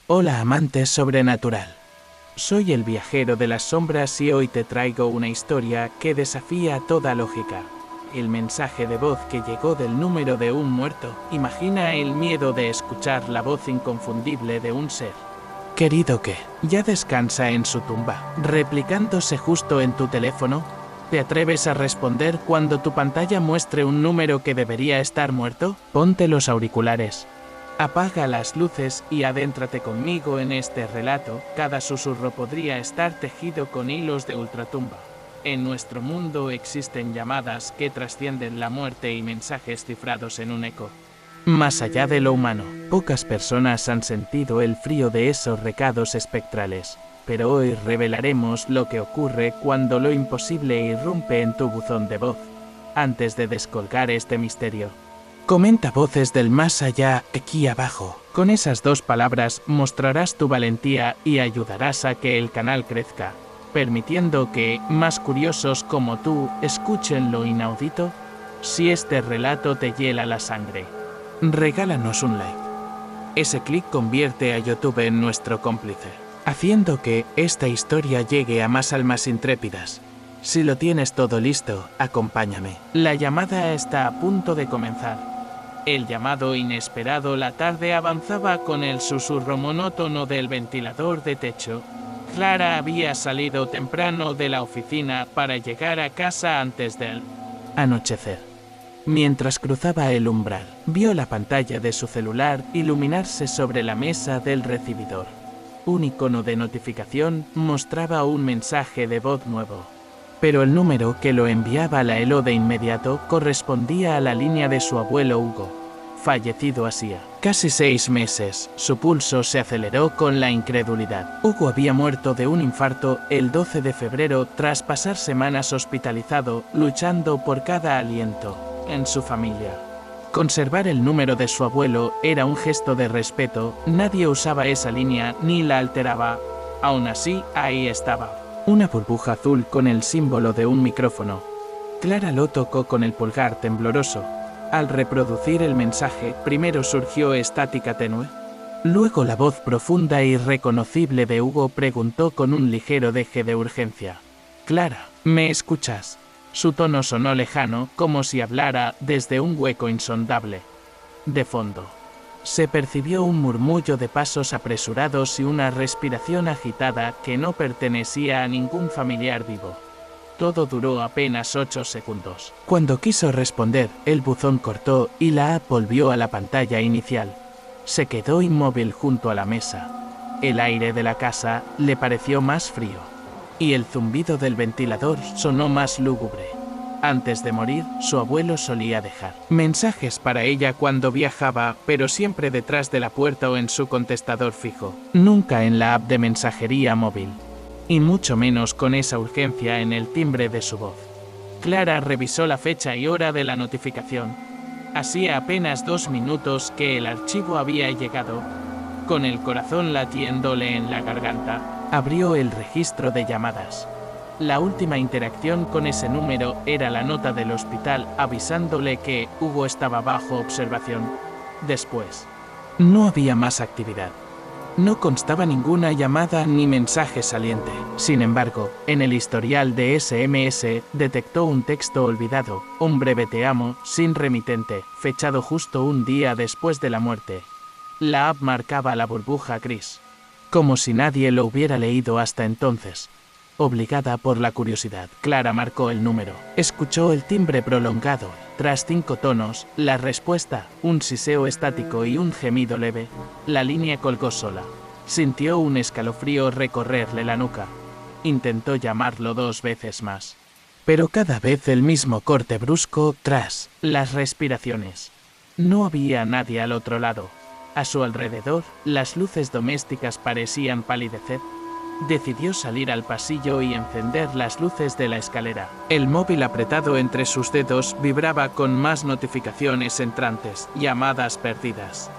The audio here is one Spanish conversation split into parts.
Hola amante sobrenatural. Soy el viajero de las sombras y hoy te traigo una historia que desafía toda lógica. El mensaje de voz que llegó del número de un muerto. Imagina el miedo de escuchar la voz inconfundible de un ser querido que ya descansa en su tumba, replicándose justo en tu teléfono. ¿Te atreves a responder cuando tu pantalla muestre un número que debería estar muerto? Ponte los auriculares. Apaga las luces y adéntrate conmigo en este relato. Cada susurro podría estar tejido con hilos de ultratumba. En nuestro mundo existen llamadas que trascienden la muerte y mensajes cifrados en un eco. Más allá de lo humano, pocas personas han sentido el frío de esos recados espectrales. Pero hoy revelaremos lo que ocurre cuando lo imposible irrumpe en tu buzón de voz. Antes de descolgar este misterio, comenta voces del más allá aquí abajo. Con esas dos palabras mostrarás tu valentía y ayudarás a que el canal crezca, permitiendo que más curiosos como tú escuchen lo inaudito. Si este relato te hiela la sangre, regálanos un like. Ese clic convierte a YouTube en nuestro cómplice, haciendo que esta historia llegue a más almas intrépidas. Si lo tienes todo listo, acompáñame. La llamada está a punto de comenzar. El llamado inesperado. La tarde avanzaba con el susurro monótono del ventilador de techo. Clara había salido temprano de la oficina para llegar a casa antes del anochecer. Mientras cruzaba el umbral, vio la pantalla de su celular iluminarse sobre la mesa del recibidor. Un icono de notificación mostraba un mensaje de voz nuevo. Pero el número que lo enviaba la heló de inmediato correspondía a la línea de su abuelo Hugo, fallecido hacía casi 6 meses. Su pulso se aceleró con la incredulidad. Hugo había muerto de un infarto el 12 de febrero tras pasar semanas hospitalizado, luchando por cada aliento en su familia. Conservar el número de su abuelo era un gesto de respeto. Nadie usaba esa línea ni la alteraba. Aún así, ahí estaba. Una burbuja azul con el símbolo de un micrófono. Clara lo tocó con el pulgar tembloroso. Al reproducir el mensaje, primero surgió estática tenue. Luego la voz profunda e irreconocible de Hugo preguntó con un ligero deje de urgencia. «Clara, ¿me escuchas?» Su tono sonó lejano, como si hablara desde un hueco insondable. De fondo, se percibió un murmullo de pasos apresurados y una respiración agitada que no pertenecía a ningún familiar vivo. Todo duró apenas 8 segundos. Cuando quiso responder, el buzón cortó y la app volvió a la pantalla inicial. Se quedó inmóvil junto a la mesa. El aire de la casa le pareció más frío, y el zumbido del ventilador sonó más lúgubre. Antes de morir, su abuelo solía dejar mensajes para ella cuando viajaba, pero siempre detrás de la puerta o en su contestador fijo. Nunca en la app de mensajería móvil. Y mucho menos con esa urgencia en el timbre de su voz. Clara revisó la fecha y hora de la notificación. Hacía apenas 2 minutos que el archivo había llegado. Con el corazón latiéndole en la garganta, abrió el registro de llamadas. La última interacción con ese número era la nota del hospital avisándole que Hugo estaba bajo observación. Después, no había más actividad. No constaba ninguna llamada ni mensaje saliente. Sin embargo, en el historial de SMS detectó un texto olvidado, un breve te amo, sin remitente, fechado justo un día después de la muerte. La app marcaba la burbuja gris, como si nadie lo hubiera leído hasta entonces. Obligada por la curiosidad, Clara marcó el número. Escuchó el timbre prolongado. Tras 5 tonos, la respuesta, un siseo estático y un gemido leve. La línea colgó sola. Sintió un escalofrío recorrerle la nuca. Intentó llamarlo 2 veces más, pero cada vez el mismo corte brusco tras las respiraciones. No había nadie al otro lado. A su alrededor, las luces domésticas parecían palidecer. Decidió salir al pasillo y encender las luces de la escalera. El móvil apretado entre sus dedos vibraba con más notificaciones entrantes, llamadas perdidas,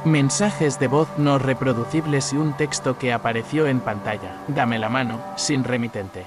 mensajes de voz no reproducibles y un texto que apareció en pantalla. Dame la mano, sin remitente.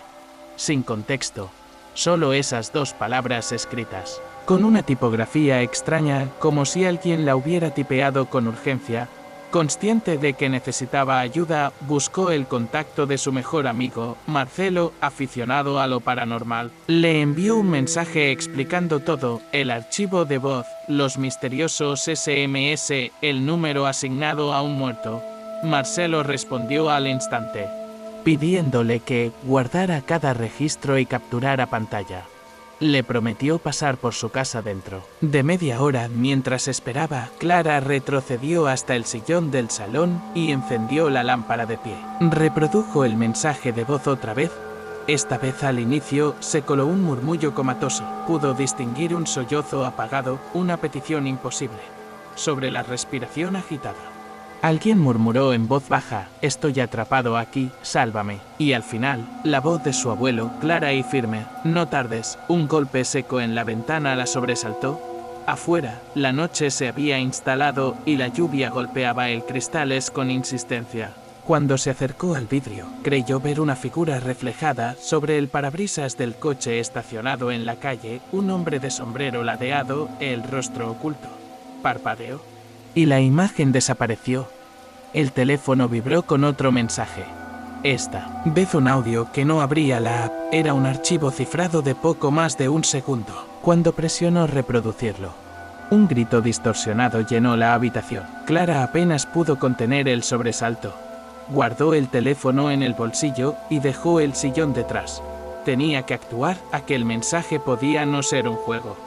Sin contexto. Solo esas 2 palabras escritas, con una tipografía extraña, como si alguien la hubiera tipeado con urgencia. Consciente de que necesitaba ayuda, buscó el contacto de su mejor amigo, Marcelo, aficionado a lo paranormal. Le envió un mensaje explicando todo, el archivo de voz, los misteriosos SMS, el número asignado a un muerto. Marcelo respondió al instante, pidiéndole que guardara cada registro y capturara pantalla. Le prometió pasar por su casa dentro de media hora. Mientras esperaba, Clara retrocedió hasta el sillón del salón y encendió la lámpara de pie. Reprodujo el mensaje de voz otra vez. Esta vez al inicio se coló un murmullo comatoso. Pudo distinguir un sollozo apagado, una petición imposible. Sobre la respiración agitada. Alguien murmuró en voz baja, estoy atrapado aquí, sálvame. Y al final, la voz de su abuelo, clara y firme, no tardes. Un golpe seco en la ventana la sobresaltó. Afuera, la noche se había instalado y la lluvia golpeaba el cristales con insistencia. Cuando se acercó al vidrio, creyó ver una figura reflejada sobre el parabrisas del coche estacionado en la calle, un hombre de sombrero ladeado, el rostro oculto. Parpadeó. Y la imagen desapareció. El teléfono vibró con otro mensaje. Esta vez un audio que no abría la app, era un archivo cifrado de poco más de un segundo. Cuando presionó reproducirlo, un grito distorsionado llenó la habitación. Clara apenas pudo contener el sobresalto. Guardó el teléfono en el bolsillo y dejó el sillón detrás. Tenía que actuar, aquel mensaje podía no ser un juego.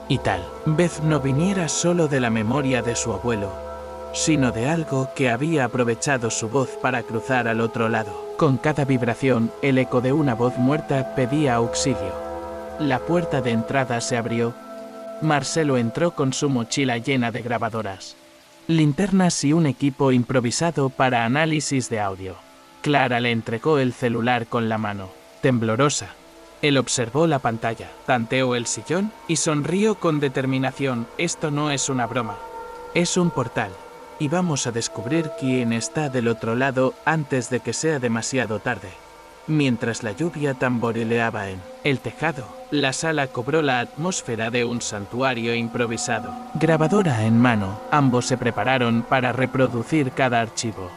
Y tal vez no viniera solo de la memoria de su abuelo, sino de algo que había aprovechado su voz para cruzar al otro lado. Con cada vibración, el eco de una voz muerta pedía auxilio. La puerta de entrada se abrió. Marcelo entró con su mochila llena de grabadoras, linternas y un equipo improvisado para análisis de audio. Clara le entregó el celular con la mano, temblorosa. Él observó la pantalla, tanteó el sillón y sonrió con determinación. Esto no es una broma. Es un portal. Y vamos a descubrir quién está del otro lado antes de que sea demasiado tarde. Mientras la lluvia tamborileaba en el tejado, la sala cobró la atmósfera de un santuario improvisado. Grabadora en mano, ambos se prepararon para reproducir cada archivo.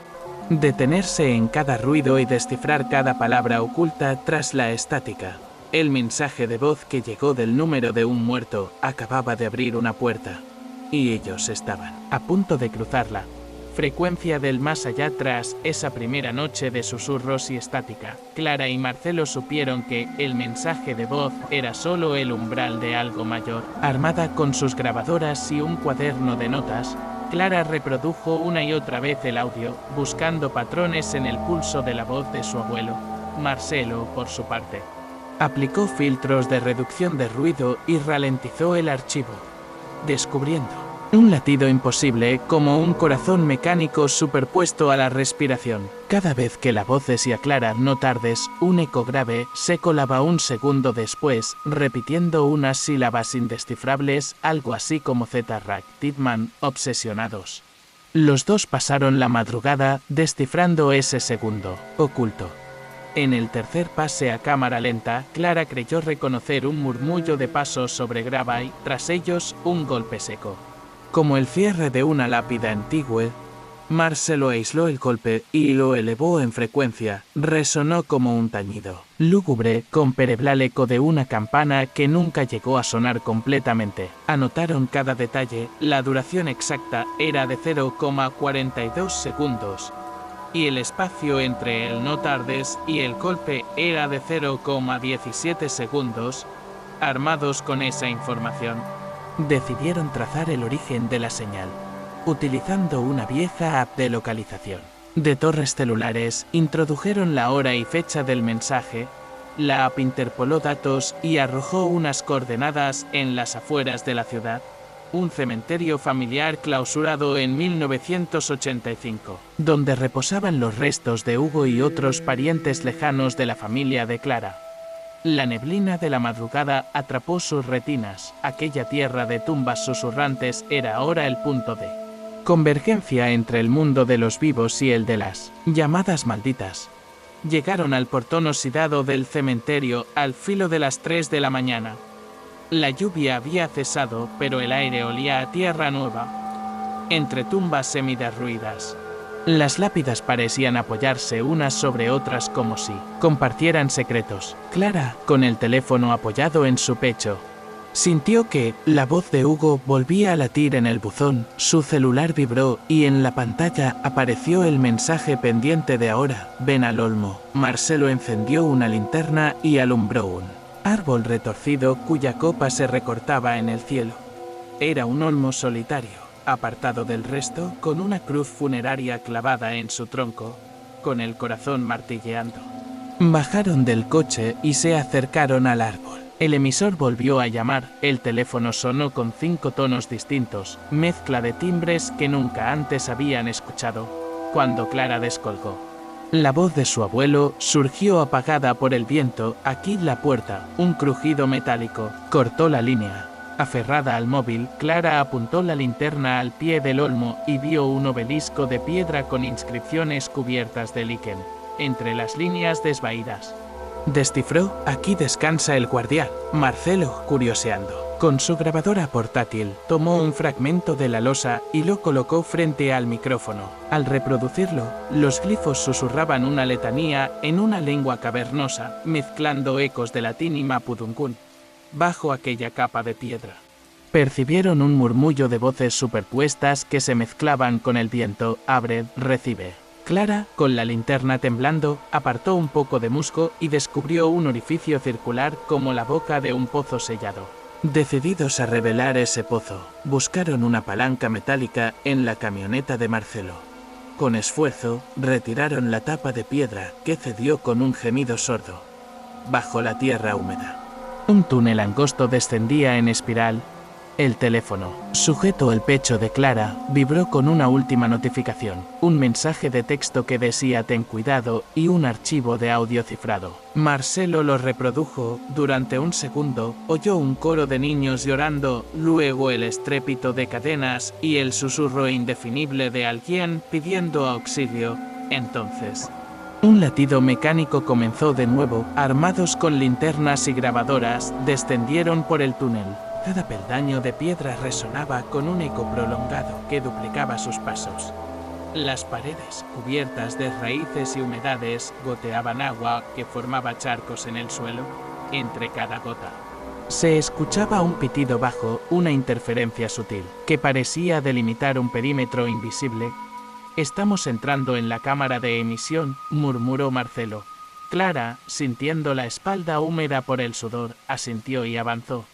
Detenerse en cada ruido y descifrar cada palabra oculta tras la estática. El mensaje de voz que llegó del número de un muerto acababa de abrir una puerta. Y ellos estaban a punto de cruzarla. Frecuencia del más allá. Tras esa primera noche de susurros y estática, Clara y Marcelo supieron que el mensaje de voz era solo el umbral de algo mayor. Armada con sus grabadoras y un cuaderno de notas, Clara reprodujo una y otra vez el audio, buscando patrones en el pulso de la voz de su abuelo. Marcelo, por su parte, aplicó filtros de reducción de ruido y ralentizó el archivo, descubriendo un latido imposible, como un corazón mecánico superpuesto a la respiración. Cada vez que la voz decía Clara, no tardes, un eco grave se colaba un segundo después, repitiendo unas sílabas indescifrables, algo así como Z-Rack, Tidman, obsesionados. Los dos pasaron la madrugada descifrando ese segundo oculto. En el tercer pase a cámara lenta, Clara creyó reconocer un murmullo de pasos sobre grava y, tras ellos, un golpe seco. Como el cierre de una lápida antigua, Marcelo aisló el golpe y lo elevó en frecuencia. Resonó como un tañido lúgubre, con perebral eco de una campana que nunca llegó a sonar completamente. Anotaron cada detalle. La duración exacta era de 0,42 segundos. Y el espacio entre el no tardes y el golpe era de 0,17 segundos. Armados con esa información, decidieron trazar el origen de la señal, utilizando una vieja app de localización de torres celulares. Introdujeron la hora y fecha del mensaje. La app interpoló datos y arrojó unas coordenadas en las afueras de la ciudad. Un cementerio familiar clausurado en 1985, donde reposaban los restos de Hugo y otros parientes lejanos de la familia de Clara. La neblina de la madrugada atrapó sus retinas. Aquella tierra de tumbas susurrantes era ahora el punto de convergencia entre el mundo de los vivos y el de las llamadas malditas. Llegaron al portón oxidado del cementerio al filo de las 3 de la mañana. La lluvia había cesado, pero el aire olía a tierra nueva. Entre tumbas semiderruidas, Las lápidas parecían apoyarse unas sobre otras como si compartieran secretos. Clara, con el teléfono apoyado en su pecho, sintió que la voz de Hugo volvía a latir en el buzón, su celular vibró y en la pantalla apareció el mensaje pendiente de ahora, ven al olmo. Marcelo encendió una linterna y alumbró un árbol retorcido cuya copa se recortaba en el cielo. Era un olmo solitario, apartado del resto, con una cruz funeraria clavada en su tronco, con el corazón martilleando. Bajaron del coche y se acercaron al árbol. El emisor volvió a llamar, el teléfono sonó con 5 tonos distintos, mezcla de timbres que nunca antes habían escuchado, cuando Clara descolgó. La voz de su abuelo surgió apagada por el viento, aquí la puerta, un crujido metálico, cortó la línea. Aferrada al móvil, Clara apuntó la linterna al pie del olmo y vio un obelisco de piedra con inscripciones cubiertas de líquen, entre las líneas desvaídas. Descifró, aquí descansa el guardián. Marcelo, curioseando con su grabadora portátil, tomó un fragmento de la losa y lo colocó frente al micrófono. Al reproducirlo, los glifos susurraban una letanía en una lengua cavernosa, mezclando ecos de latín y mapudungún. Bajo aquella capa de piedra, percibieron un murmullo de voces superpuestas que se mezclaban con el viento. Abre, recibe. Clara, con la linterna temblando, apartó un poco de musgo y descubrió un orificio circular como la boca de un pozo sellado. Decididos a revelar ese pozo, buscaron una palanca metálica en la camioneta de Marcelo. Con esfuerzo, retiraron la tapa de piedra, que cedió con un gemido sordo. Bajo la tierra húmeda, un túnel angosto descendía en espiral. El teléfono, sujeto al pecho de Clara, vibró con una última notificación, un mensaje de texto que decía ten cuidado y un archivo de audio cifrado. Marcelo lo reprodujo, durante un segundo, oyó un coro de niños llorando, luego el estrépito de cadenas y el susurro indefinible de alguien pidiendo auxilio. Entonces, un latido mecánico comenzó de nuevo, armados con linternas y grabadoras, descendieron por el túnel. Cada peldaño de piedra resonaba con un eco prolongado que duplicaba sus pasos. Las paredes, cubiertas de raíces y humedades, goteaban agua que formaba charcos en el suelo, entre cada gota. Se escuchaba un pitido bajo, una interferencia sutil, que parecía delimitar un perímetro invisible. Estamos entrando en la cámara de emisión, murmuró Marcelo. Clara, sintiendo la espalda húmeda por el sudor, asintió y avanzó.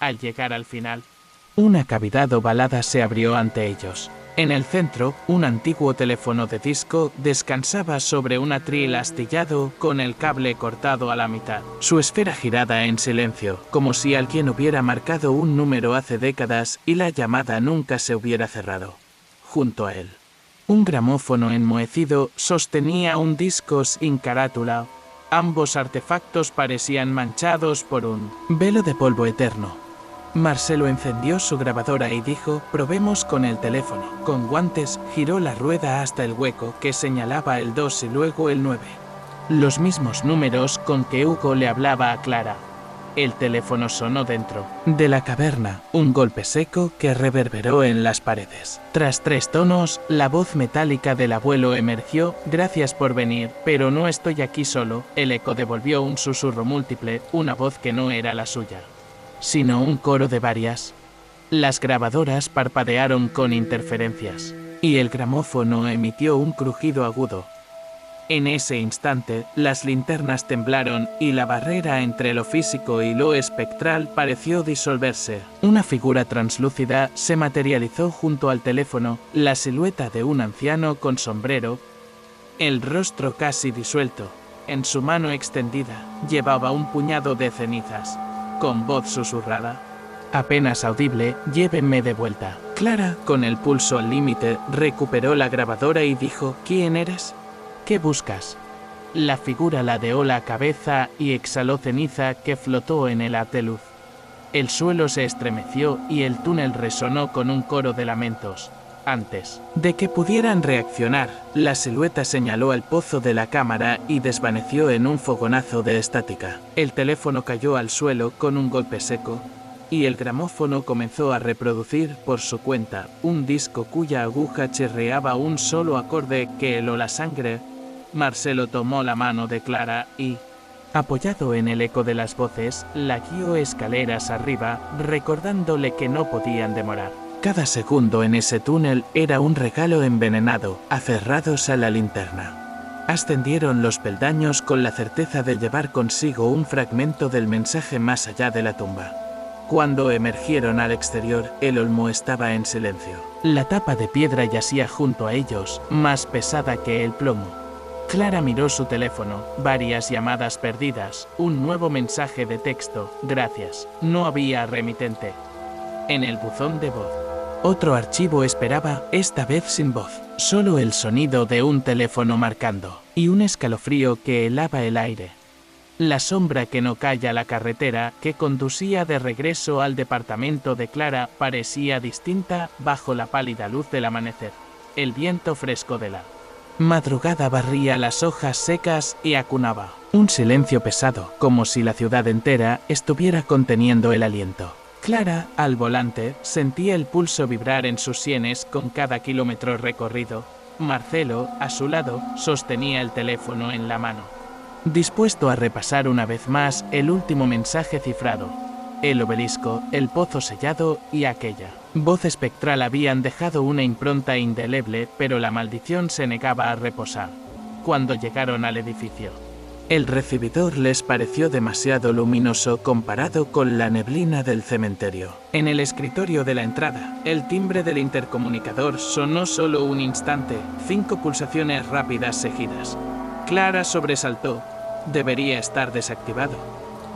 Al llegar al final, una cavidad ovalada se abrió ante ellos. En el centro, un antiguo teléfono de disco descansaba sobre un atril astillado con el cable cortado a la mitad. Su esfera girada en silencio, como si alguien hubiera marcado un número hace décadas y la llamada nunca se hubiera cerrado. Junto a él, un gramófono enmohecido sostenía un disco sin carátula. Ambos artefactos parecían manchados por un velo de polvo eterno. Marcelo encendió su grabadora y dijo, probemos con el teléfono. Con guantes, giró la rueda hasta el hueco que señalaba el 2 y luego el 9. Los mismos números con que Hugo le hablaba a Clara. El teléfono sonó dentro de la caverna, un golpe seco que reverberó en las paredes. Tras 3 tonos, la voz metálica del abuelo emergió, gracias por venir, pero no estoy aquí solo. El eco devolvió un susurro múltiple, una voz que no era la suya, sino un coro de varias. Las grabadoras parpadearon con interferencias, y el gramófono emitió un crujido agudo. En ese instante, las linternas temblaron y la barrera entre lo físico y lo espectral pareció disolverse. Una figura translúcida se materializó junto al teléfono, la silueta de un anciano con sombrero, el rostro casi disuelto. En su mano extendida, llevaba un puñado de cenizas. Con voz susurrada, apenas audible, llévenme de vuelta. Clara, con el pulso al límite, recuperó la grabadora y dijo, ¿quién eres? ¿Qué buscas? La figura ladeó la cabeza y exhaló ceniza que flotó en el haz de luz. El suelo se estremeció y el túnel resonó con un coro de lamentos. Antes de que pudieran reaccionar, la silueta señaló al pozo de la cámara y desvaneció en un fogonazo de estática. El teléfono cayó al suelo con un golpe seco. y el gramófono comenzó a reproducir por su cuenta un disco cuya aguja chirriaba un solo acorde que heló la sangre. Marcelo tomó la mano de Clara y, apoyado en el eco de las voces, la guió escaleras arriba, recordándole que no podían demorar. Cada segundo en ese túnel era un regalo envenenado, aferrados a la linterna. Ascendieron los peldaños con la certeza de llevar consigo un fragmento del mensaje más allá de la tumba. Cuando emergieron al exterior, el olmo estaba en silencio. La tapa de piedra yacía junto a ellos, más pesada que el plomo. Clara miró su teléfono, varias llamadas perdidas, un nuevo mensaje de texto, gracias, no había remitente. En el buzón de voz. Otro archivo esperaba, esta vez sin voz, solo el sonido de un teléfono marcando, y un escalofrío que helaba el aire. La sombra que no calla la carretera que conducía de regreso al departamento de Clara parecía distinta bajo la pálida luz del amanecer. El viento fresco de la madrugada barría las hojas secas y acunaba un silencio pesado, como si la ciudad entera estuviera conteniendo el aliento. Clara, al volante, sentía el pulso vibrar en sus sienes con cada kilómetro recorrido. Marcelo, a su lado, sostenía el teléfono en la mano, dispuesto a repasar una vez más el último mensaje cifrado. El obelisco, el pozo sellado y aquella voz espectral habían dejado una impronta indeleble, pero la maldición se negaba a reposar. Cuando llegaron al edificio, el recibidor les pareció demasiado luminoso comparado con la neblina del cementerio. En el escritorio de la entrada, el timbre del intercomunicador sonó solo un instante, 5 pulsaciones rápidas seguidas. Clara sobresaltó. Debería estar desactivado.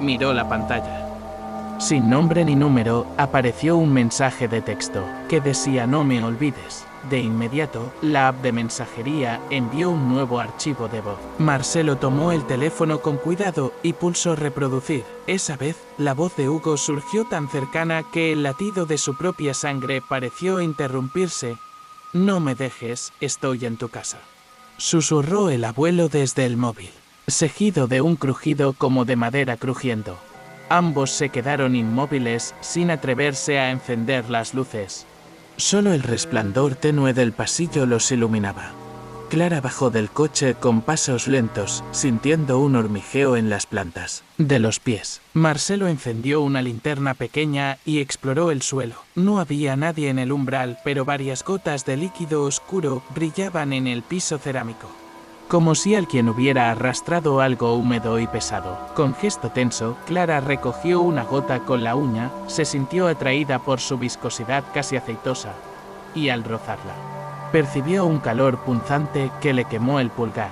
Miró la pantalla. Sin nombre ni número, apareció un mensaje de texto que decía no me olvides. De inmediato, la app de mensajería envió un nuevo archivo de voz. Marcelo tomó el teléfono con cuidado y pulsó reproducir. Esa vez, la voz de Hugo surgió tan cercana que el latido de su propia sangre pareció interrumpirse. No me dejes, estoy en tu casa. Susurró el abuelo desde el móvil, seguido de un crujido como de madera crujiendo. Ambos se quedaron inmóviles, sin atreverse a encender las luces. Solo el resplandor tenue del pasillo los iluminaba. Clara bajó del coche con pasos lentos, sintiendo un hormigueo en las plantas de los pies. Marcelo encendió una linterna pequeña y exploró el suelo. No había nadie en el umbral, pero varias gotas de líquido oscuro brillaban en el piso cerámico, como si alguien hubiera arrastrado algo húmedo y pesado. Con gesto tenso, Clara recogió una gota con la uña, se sintió atraída por su viscosidad casi aceitosa, y al rozarla, percibió un calor punzante que le quemó el pulgar.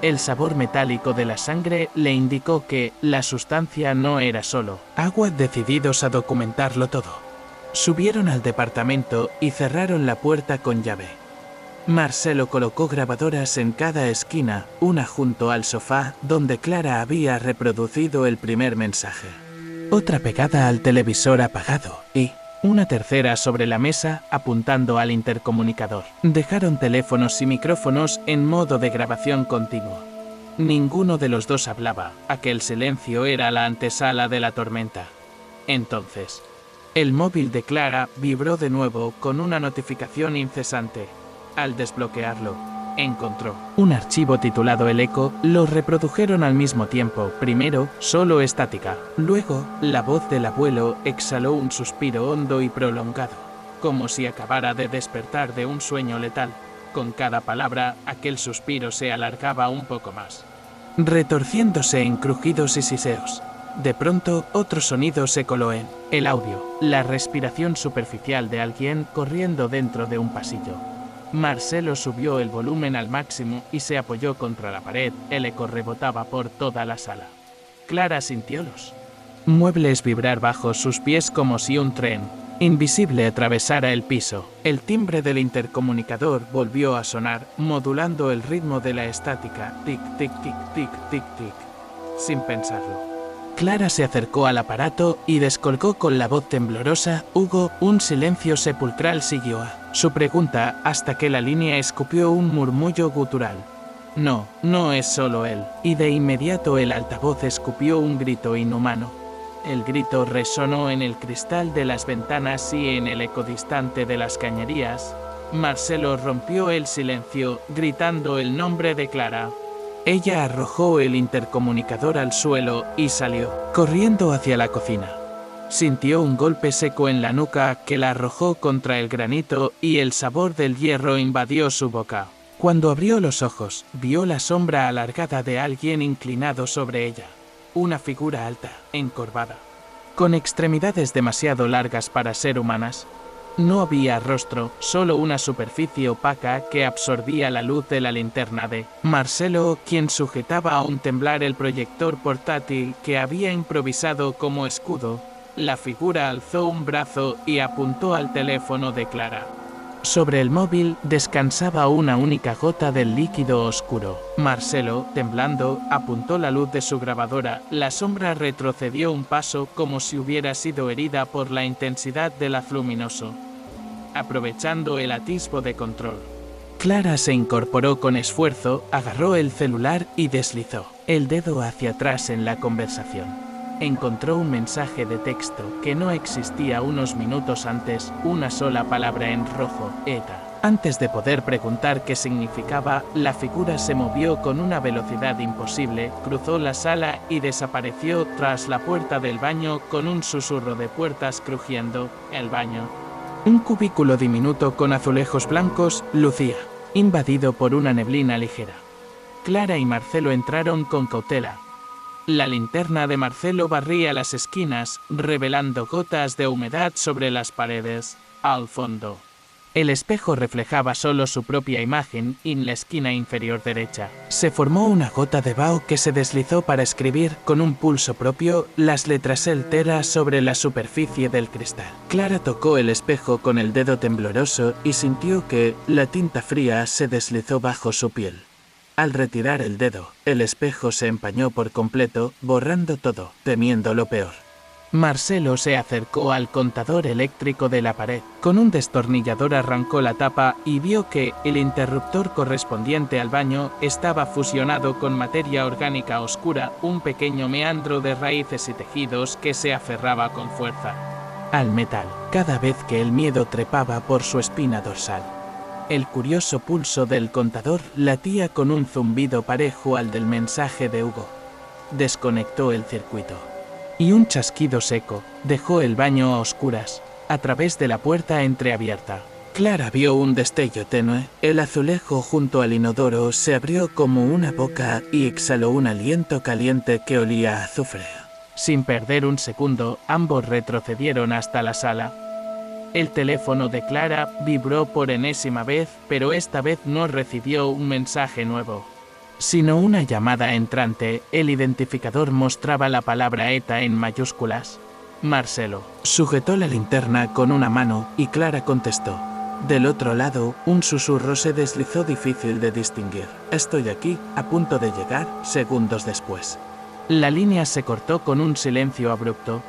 El sabor metálico de la sangre le indicó que la sustancia no era solo agua. Decididos a documentarlo todo, subieron al departamento y cerraron la puerta con llave. Marcelo colocó grabadoras en cada esquina, una junto al sofá donde Clara había reproducido el primer mensaje, otra pegada al televisor apagado y una tercera sobre la mesa apuntando al intercomunicador. Dejaron teléfonos y micrófonos en modo de grabación continuo. Ninguno de los dos hablaba, aquel silencio era la antesala de la tormenta. Entonces, el móvil de Clara vibró de nuevo con una notificación incesante. Al desbloquearlo, encontró un archivo titulado El Eco. Lo reprodujeron al mismo tiempo. Primero, solo estática. Luego, la voz del abuelo exhaló un suspiro hondo y prolongado, como si acabara de despertar de un sueño letal. Con cada palabra, aquel suspiro se alargaba un poco más, retorciéndose en crujidos y siseos. De pronto, otro sonido se coló en el audio, la respiración superficial de alguien corriendo dentro de un pasillo. Marcelo subió el volumen al máximo y se apoyó contra la pared. El eco rebotaba por toda la sala. Clara sintió los muebles vibrar bajo sus pies como si un tren invisible atravesara el piso. El timbre del intercomunicador volvió a sonar, modulando el ritmo de la estática. Tic, tic, tic, tic, tic, tic. Sin pensarlo, Clara se acercó al aparato y descolgó con la voz temblorosa. Hugo. Un silencio sepulcral siguió a su pregunta hasta que la línea escupió un murmullo gutural. No, no es solo él. Y de inmediato el altavoz escupió un grito inhumano. El grito resonó en el cristal de las ventanas y en el eco distante de las cañerías. Marcelo rompió el silencio, gritando el nombre de Clara. Ella arrojó el intercomunicador al suelo y salió, corriendo hacia la cocina. Sintió un golpe seco en la nuca que la arrojó contra el granito y el sabor del hierro invadió su boca. Cuando abrió los ojos, vio la sombra alargada de alguien inclinado sobre ella. Una figura alta, encorvada, con extremidades demasiado largas para ser humanas. No había rostro, solo una superficie opaca que absorbía la luz de la linterna de Marcelo, quien sujetaba a un temblar el proyector portátil que había improvisado como escudo. La figura alzó un brazo y apuntó al teléfono de Clara. Sobre el móvil descansaba una única gota del líquido oscuro. Marcelo, temblando, apuntó la luz de su grabadora. La sombra retrocedió un paso como si hubiera sido herida por la intensidad del haz luminoso, aprovechando el atisbo de control. Clara se incorporó con esfuerzo, agarró el celular y deslizó el dedo hacia atrás en la conversación. Encontró un mensaje de texto que no existía unos minutos antes, una sola palabra en rojo, ETA. Antes de poder preguntar qué significaba, la figura se movió con una velocidad imposible, cruzó la sala y desapareció tras la puerta del baño con un susurro de puertas crujiendo. El baño, un cubículo diminuto con azulejos blancos, lucía, invadido por una neblina ligera. Clara y Marcelo entraron con cautela. La linterna de Marcelo barría las esquinas, revelando gotas de humedad sobre las paredes. Al fondo, el espejo reflejaba solo su propia imagen en la esquina inferior derecha. Se formó una gota de vaho que se deslizó para escribir, con un pulso propio, las letras enteras sobre la superficie del cristal. Clara tocó el espejo con el dedo tembloroso y sintió que la tinta fría se deslizó bajo su piel. Al retirar el dedo, el espejo se empañó por completo, borrando todo, temiendo lo peor. Marcelo se acercó al contador eléctrico de la pared. Con un destornillador arrancó la tapa y vio que el interruptor correspondiente al baño estaba fusionado con materia orgánica oscura, un pequeño meandro de raíces y tejidos que se aferraba con fuerza al metal, cada vez que el miedo trepaba por su espina dorsal. El curioso pulso del contador latía con un zumbido parejo al del mensaje de Hugo. Desconectó el circuito. Y un chasquido seco dejó el baño a oscuras, a través de la puerta entreabierta. Clara vio un destello tenue. El azulejo junto al inodoro se abrió como una boca y exhaló un aliento caliente que olía a azufre. Sin perder un segundo, ambos retrocedieron hasta la sala. El teléfono de Clara vibró por enésima vez, pero esta vez no recibió un mensaje nuevo, sino una llamada entrante. El identificador mostraba la palabra ETA en mayúsculas. Marcelo sujetó la linterna con una mano y Clara contestó. Del otro lado, un susurro se deslizó difícil de distinguir. Estoy aquí, a punto de llegar, segundos después. La línea se cortó con un silencio abrupto.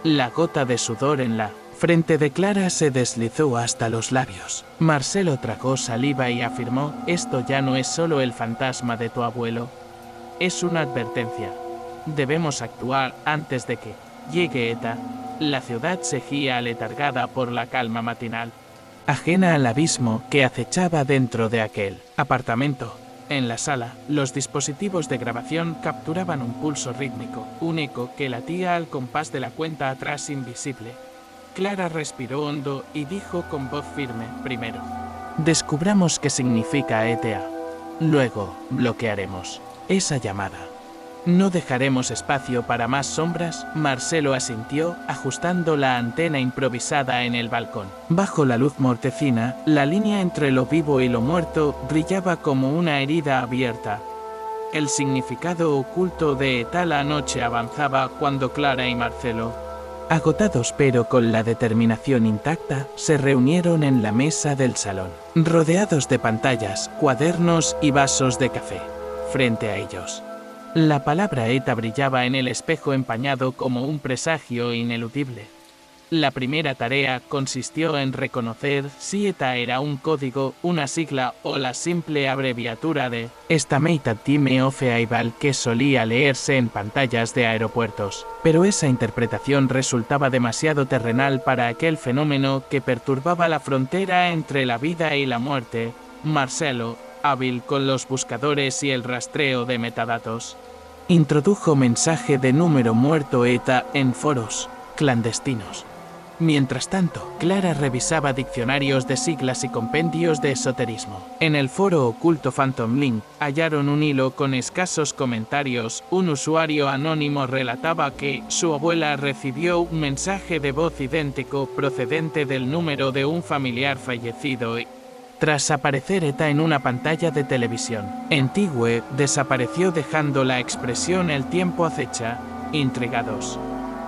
La gota de sudor en la frente de Clara se deslizó hasta los labios. Marcelo tragó saliva y afirmó, esto ya no es solo el fantasma de tu abuelo. Es una advertencia. Debemos actuar antes de que llegue ETA. La ciudad seguía aletargada por la calma matinal, ajena al abismo que acechaba dentro de aquel apartamento. En la sala, los dispositivos de grabación capturaban un pulso rítmico, un eco que latía al compás de la cuenta atrás invisible. Clara respiró hondo y dijo con voz firme, primero, descubramos qué significa ETA. Luego, bloquearemos esa llamada. No dejaremos espacio para más sombras. Marcelo asintió, ajustando la antena improvisada en el balcón. Bajo la luz mortecina, la línea entre lo vivo y lo muerto brillaba como una herida abierta. El significado oculto de ETA la noche avanzaba cuando Clara y Marcelo, agotados pero con la determinación intacta, se reunieron en la mesa del salón, rodeados de pantallas, cuadernos y vasos de café. Frente a ellos, la palabra ETA brillaba en el espejo empañado como un presagio ineludible. La primera tarea consistió en reconocer si ETA era un código, una sigla o la simple abreviatura de Estimated Time of Arrival que solía leerse en pantallas de aeropuertos. Pero esa interpretación resultaba demasiado terrenal para aquel fenómeno que perturbaba la frontera entre la vida y la muerte. Marcelo, hábil con los buscadores y el rastreo de metadatos, introdujo mensaje de número muerto ETA en foros clandestinos. Mientras tanto, Clara revisaba diccionarios de siglas y compendios de esoterismo. En el foro oculto Phantom Link, hallaron un hilo con escasos comentarios. Un usuario anónimo relataba que su abuela recibió un mensaje de voz idéntico procedente del número de un familiar fallecido y, tras aparecer ETA en una pantalla de televisión, Antigüe desapareció dejando la expresión "el tiempo acecha", intrigados.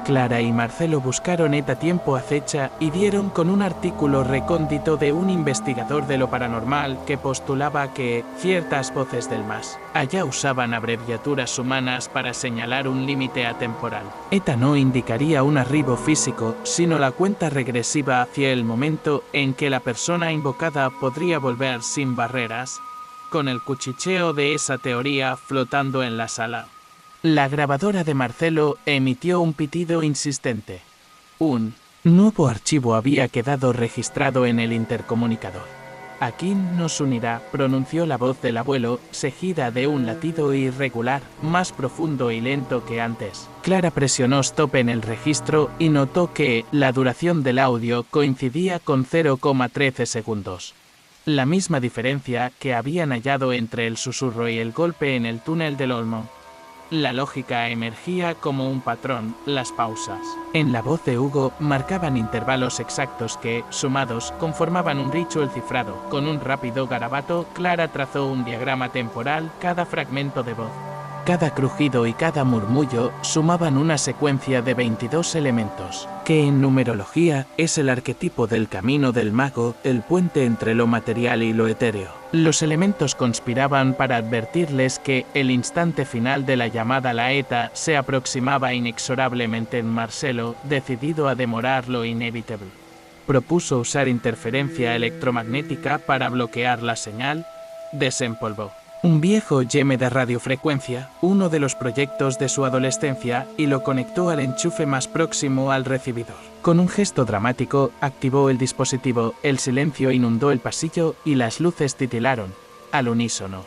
Clara y Marcelo buscaron ETA tiempo acecha y dieron con un artículo recóndito de un investigador de lo paranormal que postulaba que ciertas voces del más allá usaban abreviaturas humanas para señalar un límite atemporal. ETA no indicaría un arribo físico, sino la cuenta regresiva hacia el momento en que la persona invocada podría volver sin barreras, con el cuchicheo de esa teoría flotando en la sala. La grabadora de Marcelo emitió un pitido insistente. Un nuevo archivo había quedado registrado en el intercomunicador. Aquí nos unirá, pronunció la voz del abuelo, seguida de un latido irregular, más profundo y lento que antes. Clara presionó stop en el registro y notó que la duración del audio coincidía con 0,13 segundos. La misma diferencia que habían hallado entre el susurro y el golpe en el túnel del Olmo. La lógica emergía como un patrón, las pausas en la voz de Hugo marcaban intervalos exactos que, sumados, conformaban un ritual cifrado. Con un rápido garabato, Clara trazó un diagrama temporal. Cada fragmento de voz, cada crujido y cada murmullo sumaban una secuencia de 22 elementos, que en numerología es el arquetipo del camino del mago, el puente entre lo material y lo etéreo. Los elementos conspiraban para advertirles que el instante final de la llamada a la ETA se aproximaba inexorablemente. En Marcelo, decidido a demorar lo inevitable, propuso usar interferencia electromagnética para bloquear la señal. Desempolvó un viejo yeme de radiofrecuencia, uno de los proyectos de su adolescencia, y lo conectó al enchufe más próximo al recibidor. Con un gesto dramático, activó el dispositivo, el silencio inundó el pasillo y las luces titilaron, al unísono.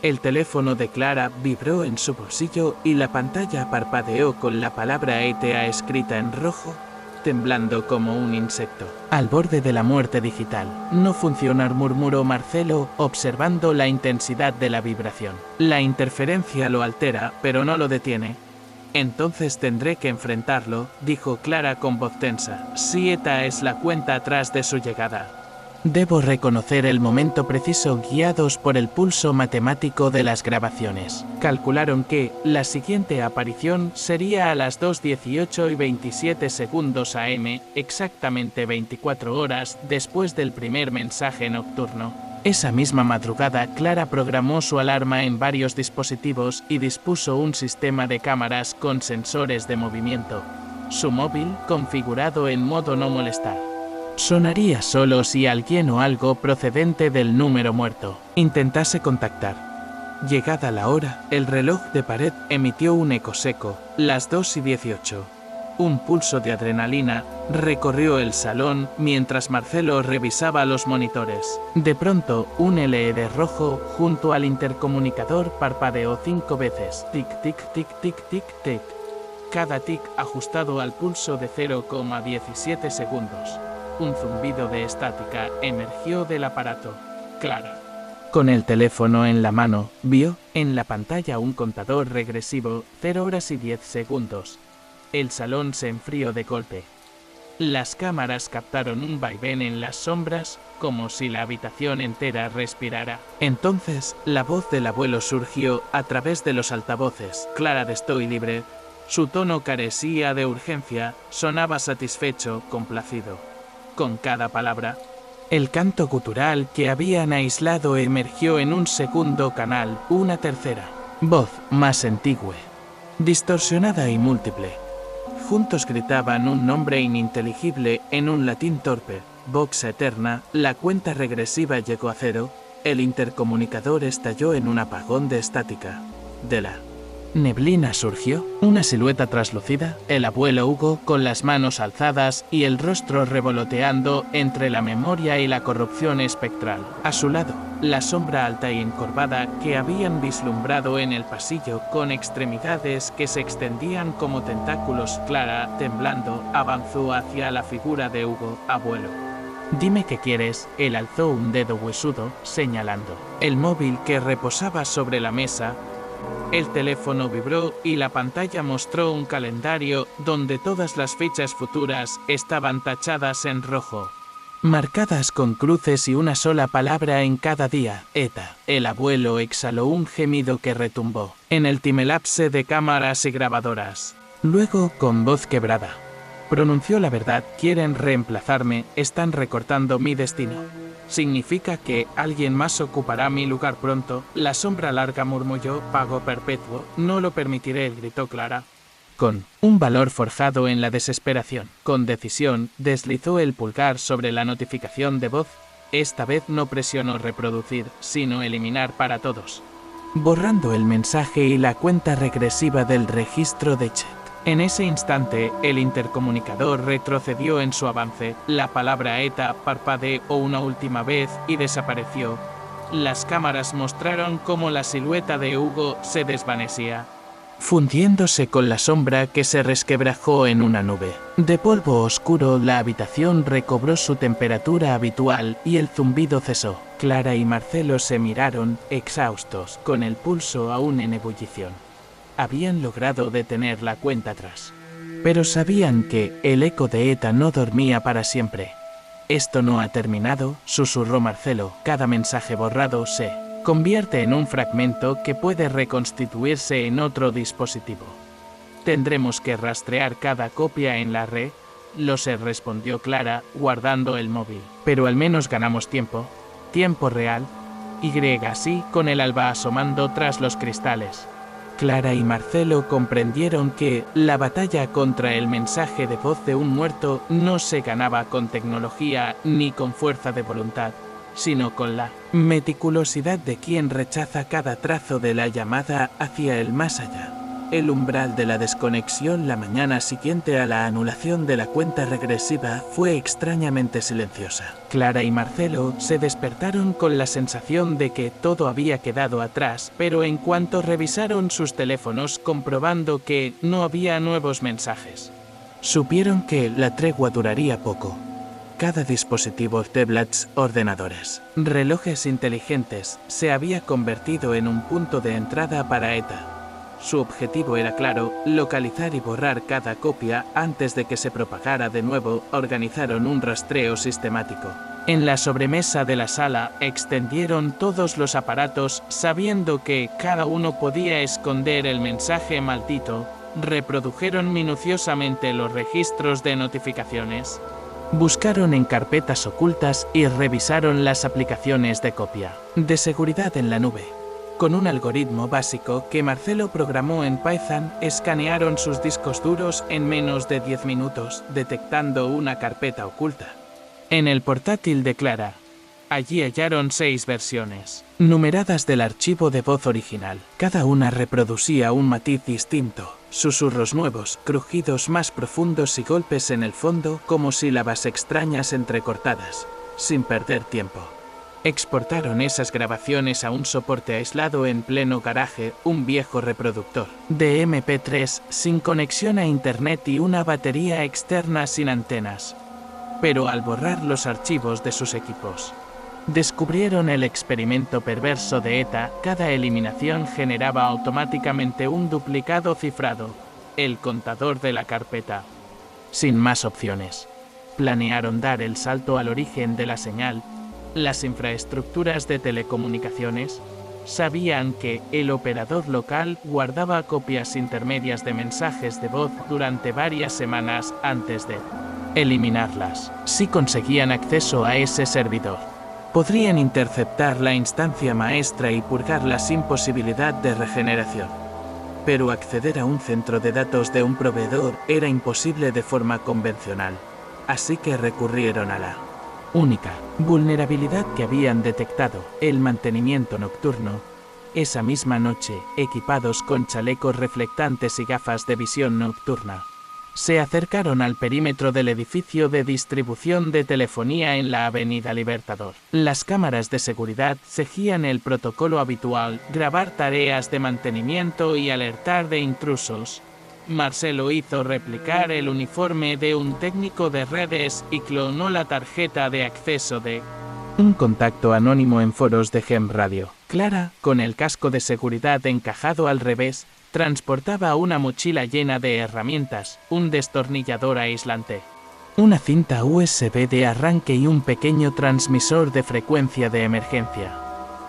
El teléfono de Clara vibró en su bolsillo y la pantalla parpadeó con la palabra ETA escrita en rojo, temblando como un insecto. Al borde de la muerte digital. No funcionar, murmuró Marcelo, observando la intensidad de la vibración. La interferencia lo altera, pero no lo detiene. Entonces tendré que enfrentarlo, dijo Clara con voz tensa. Si ETA es la cuenta atrás de su llegada. Debo reconocer el momento preciso guiados por el pulso matemático de las grabaciones. Calcularon que la siguiente aparición sería a las 2:18:27 AM, exactamente 24 horas después del primer mensaje nocturno. Esa misma madrugada, Clara programó su alarma en varios dispositivos y dispuso un sistema de cámaras con sensores de movimiento. Su móvil, configurado en modo no molestar, sonaría solo si alguien o algo procedente del número muerto intentase contactar. Llegada la hora, el reloj de pared emitió un eco seco, las 2:18. Un pulso de adrenalina recorrió el salón mientras Marcelo revisaba los monitores. De pronto, un LED rojo junto al intercomunicador parpadeó 5 veces. Tic, tic, tic, tic, tic, tic. Cada tic ajustado al pulso de 0,17 segundos. Un zumbido de estática emergió del aparato. Clara, con el teléfono en la mano, vio en la pantalla un contador regresivo, 0 horas y 10 segundos. El salón se enfrió de golpe. Las cámaras captaron un vaivén en las sombras, como si la habitación entera respirara. Entonces, la voz del abuelo surgió a través de los altavoces. Clara de Estoy libre. Su tono carecía de urgencia, sonaba satisfecho, complacido. Con cada palabra, el canto gutural que habían aislado emergió en un segundo canal, una tercera voz, más antigua, distorsionada y múltiple. Juntos gritaban un nombre ininteligible en un latín torpe. Vox Eterna, la cuenta regresiva llegó a cero, el intercomunicador estalló en un apagón de estática. De la neblina surgió una silueta traslúcida, el abuelo Hugo con las manos alzadas y el rostro revoloteando entre la memoria y la corrupción espectral. A su lado, la sombra alta y encorvada que habían vislumbrado en el pasillo con extremidades que se extendían como tentáculos. Clara, temblando, avanzó hacia la figura de Hugo, abuelo. Dime qué quieres, él alzó un dedo huesudo, señalando el móvil que reposaba sobre la mesa. El teléfono vibró y la pantalla mostró un calendario donde todas las fechas futuras estaban tachadas en rojo, marcadas con cruces y una sola palabra en cada día. ETA. El abuelo exhaló un gemido que retumbó en el timelapse de cámaras y grabadoras. Luego, con voz quebrada, pronunció la verdad. Quieren reemplazarme, están recortando mi destino. Significa que alguien más ocupará mi lugar pronto. La sombra larga murmulló, pago perpetuo, no lo permitiré, gritó Clara. Con un valor forjado en la desesperación, con decisión, deslizó el pulgar sobre la notificación de voz. Esta vez no presionó reproducir, sino eliminar para todos, borrando el mensaje y la cuenta regresiva del registro de chat. En ese instante, el intercomunicador retrocedió en su avance, la palabra ETA parpadeó una última vez y desapareció. Las cámaras mostraron cómo la silueta de Hugo se desvanecía, fundiéndose con la sombra que se resquebrajó en una nube de polvo oscuro. La habitación recobró su temperatura habitual y el zumbido cesó. Clara y Marcelo se miraron, exhaustos, con el pulso aún en ebullición. Habían logrado detener la cuenta atrás, pero sabían que el eco de ETA no dormía para siempre. Esto no ha terminado, susurró Marcelo. Cada mensaje borrado se convierte en un fragmento que puede reconstituirse en otro dispositivo. Tendremos que rastrear cada copia en la red, lo sé, respondió Clara, guardando el móvil. Pero al menos ganamos tiempo. Tiempo real. Sí, con el alba asomando tras los cristales. Clara y Marcelo comprendieron que la batalla contra el mensaje de voz de un muerto no se ganaba con tecnología ni con fuerza de voluntad, sino con la meticulosidad de quien rechaza cada trazo de la llamada hacia el más allá. El umbral de la desconexión la mañana siguiente a la anulación de la cuenta regresiva fue extrañamente silenciosa. Clara y Marcelo se despertaron con la sensación de que todo había quedado atrás, pero en cuanto revisaron sus teléfonos comprobando que no había nuevos mensajes, supieron que la tregua duraría poco. Cada dispositivo, tablets, ordenadores, relojes inteligentes, se había convertido en un punto de entrada para ETA. Su objetivo era claro, localizar y borrar cada copia antes de que se propagara de nuevo. Organizaron un rastreo sistemático. En la sobremesa de la sala, extendieron todos los aparatos, sabiendo que cada uno podía esconder el mensaje maldito. Reprodujeron minuciosamente los registros de notificaciones. Buscaron en carpetas ocultas y revisaron las aplicaciones de copia de seguridad en la nube. Con un algoritmo básico que Marcelo programó en Python, escanearon sus discos duros en menos de 10 minutos, detectando una carpeta oculta en el portátil de Clara. Allí hallaron 6 versiones numeradas del archivo de voz original. Cada una reproducía un matiz distinto, susurros nuevos, crujidos más profundos y golpes en el fondo como sílabas extrañas entrecortadas. Sin perder tiempo, exportaron esas grabaciones a un soporte aislado en pleno garaje, un viejo reproductor de MP3 sin conexión a internet y una batería externa sin antenas. Pero al borrar los archivos de sus equipos, descubrieron el experimento perverso de ETA. Cada eliminación generaba automáticamente un duplicado cifrado, el contador de la carpeta. Sin más opciones, planearon dar el salto al origen de la señal. Las infraestructuras de telecomunicaciones sabían que el operador local guardaba copias intermedias de mensajes de voz durante varias semanas antes de eliminarlas. Si conseguían acceso a ese servidor, podrían interceptar la instancia maestra y purgarla sin posibilidad de regeneración. pero acceder a un centro de datos de un proveedor era imposible de forma convencional, así que recurrieron a la única vulnerabilidad que habían detectado, el mantenimiento nocturno. Esa misma noche, equipados con chalecos reflectantes y gafas de visión nocturna, se acercaron al perímetro del edificio de distribución de telefonía en la Avenida Libertador. Las cámaras de seguridad seguían el protocolo habitual: grabar tareas de mantenimiento y alertar de intrusos. Marcelo hizo replicar el uniforme de un técnico de redes y clonó la tarjeta de acceso de un contacto anónimo en foros de Gem Radio. Clara, con el casco de seguridad encajado al revés, transportaba una mochila llena de herramientas, un destornillador aislante, una cinta USB de arranque y un pequeño transmisor de frecuencia de emergencia.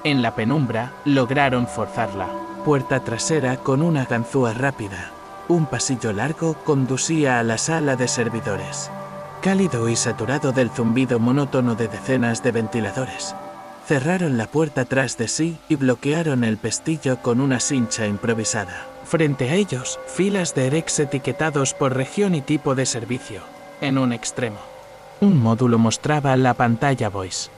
En la penumbra, lograron forzar la puerta trasera con una ganzúa rápida. Un pasillo largo conducía a la sala de servidores, cálido y saturado del zumbido monótono de decenas de ventiladores. Cerraron la puerta tras de sí y bloquearon el pestillo con una cincha improvisada. Frente a ellos, filas de EREX etiquetados por región y tipo de servicio. En un extremo, un módulo mostraba la pantalla Voice.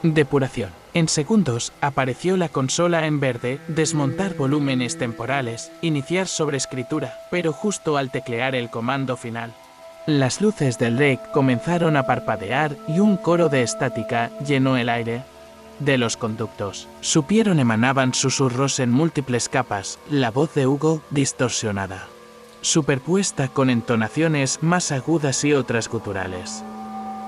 Depuración. En segundos, apareció la consola en verde: desmontar volúmenes temporales, iniciar sobreescritura, pero justo al teclear el comando final, las luces del REC comenzaron a parpadear y un coro de estática llenó el aire. De los conductos, supieron, emanaban susurros en múltiples capas, la voz de Hugo, distorsionada, superpuesta con entonaciones más agudas y otras guturales.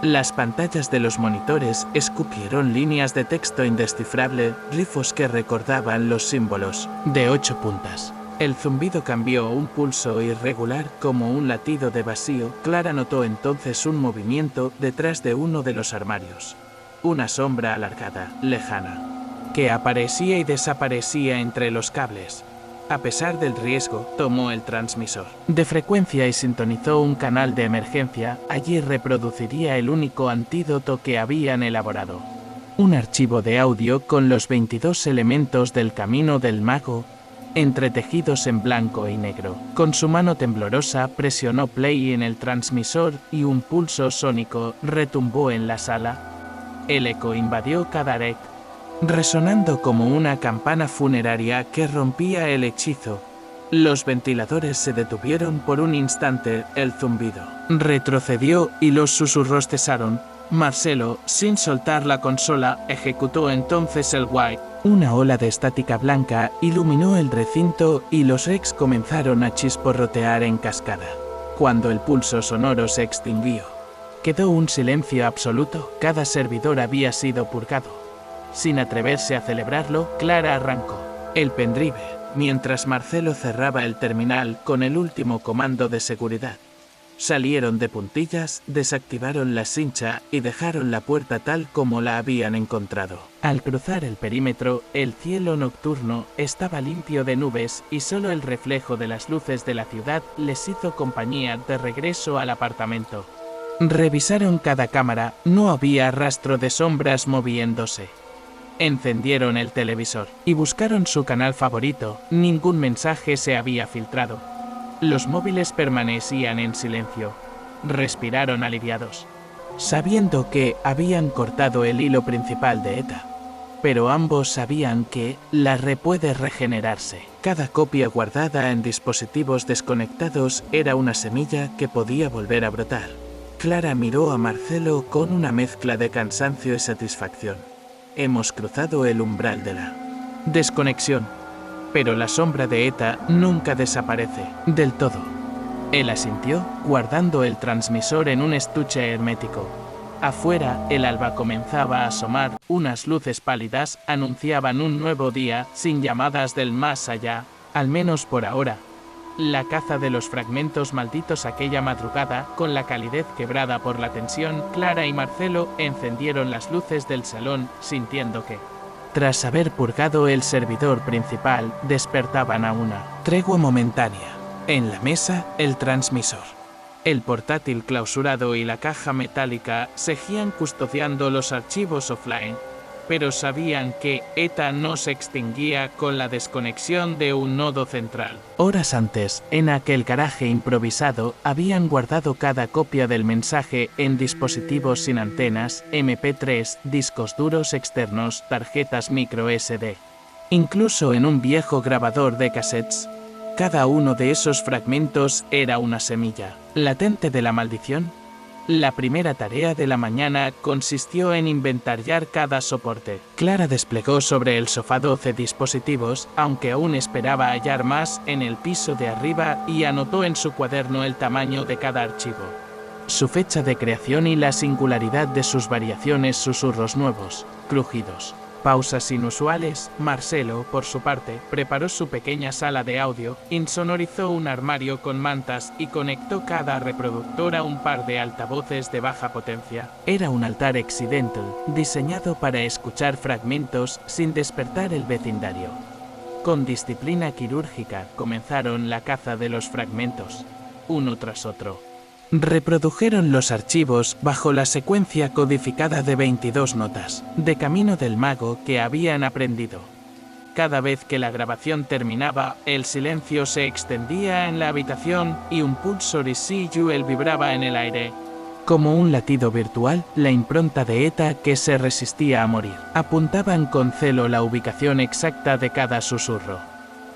Las pantallas de los monitores escupieron líneas de texto indescifrable, glifos que recordaban los símbolos de 8 puntas. El zumbido cambió un pulso irregular como un latido de vacío. Clara notó entonces un movimiento detrás de uno de los armarios. Una sombra alargada, lejana, que aparecía y desaparecía entre los cables. A pesar del riesgo, tomó el transmisor de frecuencia y sintonizó un canal de emergencia. Allí reproduciría el único antídoto que habían elaborado: un archivo de audio con los 22 elementos del camino del mago, entretejidos en blanco y negro. Con su mano temblorosa presionó play en el transmisor y un pulso sónico retumbó en la sala. El eco invadió cada REC, resonando como una campana funeraria que rompía el hechizo. Los ventiladores se detuvieron por un instante, el zumbido retrocedió y los susurros cesaron. Marcelo, sin soltar la consola, ejecutó entonces el white. Una ola de estática blanca iluminó el recinto y los RECs comenzaron a chisporrotear en cascada. Cuando el pulso sonoro se extinguió, quedó un silencio absoluto. Cada servidor había sido purgado. Sin atreverse a celebrarlo, Clara arrancó el pendrive, mientras Marcelo cerraba el terminal con el último comando de seguridad. Salieron de puntillas, desactivaron la cincha y dejaron la puerta tal como la habían encontrado. Al cruzar el perímetro, el cielo nocturno estaba limpio de nubes y solo el reflejo de las luces de la ciudad les hizo compañía de regreso al apartamento. Revisaron cada cámara, no había rastro de sombras moviéndose. Encendieron el televisor y buscaron su canal favorito. Ningún mensaje se había filtrado. Los móviles permanecían en silencio. Respiraron aliviados, sabiendo que habían cortado el hilo principal de ETA. Pero ambos sabían que la red puede regenerarse. Cada copia guardada en dispositivos desconectados era una semilla que podía volver a brotar. Clara miró a Marcelo con una mezcla de cansancio y satisfacción. Hemos cruzado el umbral de la desconexión. Pero la sombra de ETA nunca desaparece del todo. Él asintió, guardando el transmisor en un estuche hermético. Afuera, el alba comenzaba a asomar. Unas luces pálidas anunciaban un nuevo día, sin llamadas del más allá, al menos por ahora. La caza de los fragmentos malditos aquella madrugada, con la calidez quebrada por la tensión. Clara y Marcelo encendieron las luces del salón, sintiendo que, tras haber purgado el servidor principal, despertaban a una tregua momentánea. En la mesa, el transmisor, el portátil clausurado y la caja metálica seguían custodiando los archivos offline. pero sabían que ETA no se extinguía con la desconexión de un nodo central. Horas antes, en aquel garaje improvisado, habían guardado cada copia del mensaje en dispositivos sin antenas, MP3, discos duros externos, tarjetas micro SD. Incluso en un viejo grabador de cassettes. Cada uno de esos fragmentos era una semilla latente de la maldición. La primera tarea de la mañana consistió en inventariar cada soporte. Clara desplegó sobre el sofá 12 dispositivos, aunque aún esperaba hallar más en el piso de arriba, y anotó en su cuaderno el tamaño de cada archivo, su fecha de creación y la singularidad de sus variaciones, susurros nuevos, crujidos, pausas inusuales. Marcelo, por su parte, preparó su pequeña sala de audio, insonorizó un armario con mantas y conectó cada reproductor a un par de altavoces de baja potencia. Era un altar accidental, diseñado para escuchar fragmentos sin despertar el vecindario. Con disciplina quirúrgica comenzaron la caza de los fragmentos, uno tras otro. Reprodujeron los archivos bajo la secuencia codificada de 22 notas, de Camino del Mago, que habían aprendido. Cada vez que la grabación terminaba, el silencio se extendía en la habitación y un pulso residual vibraba en el aire. Como un latido virtual, la impronta de ETA que se resistía a morir. Apuntaban con celo la ubicación exacta de cada susurro,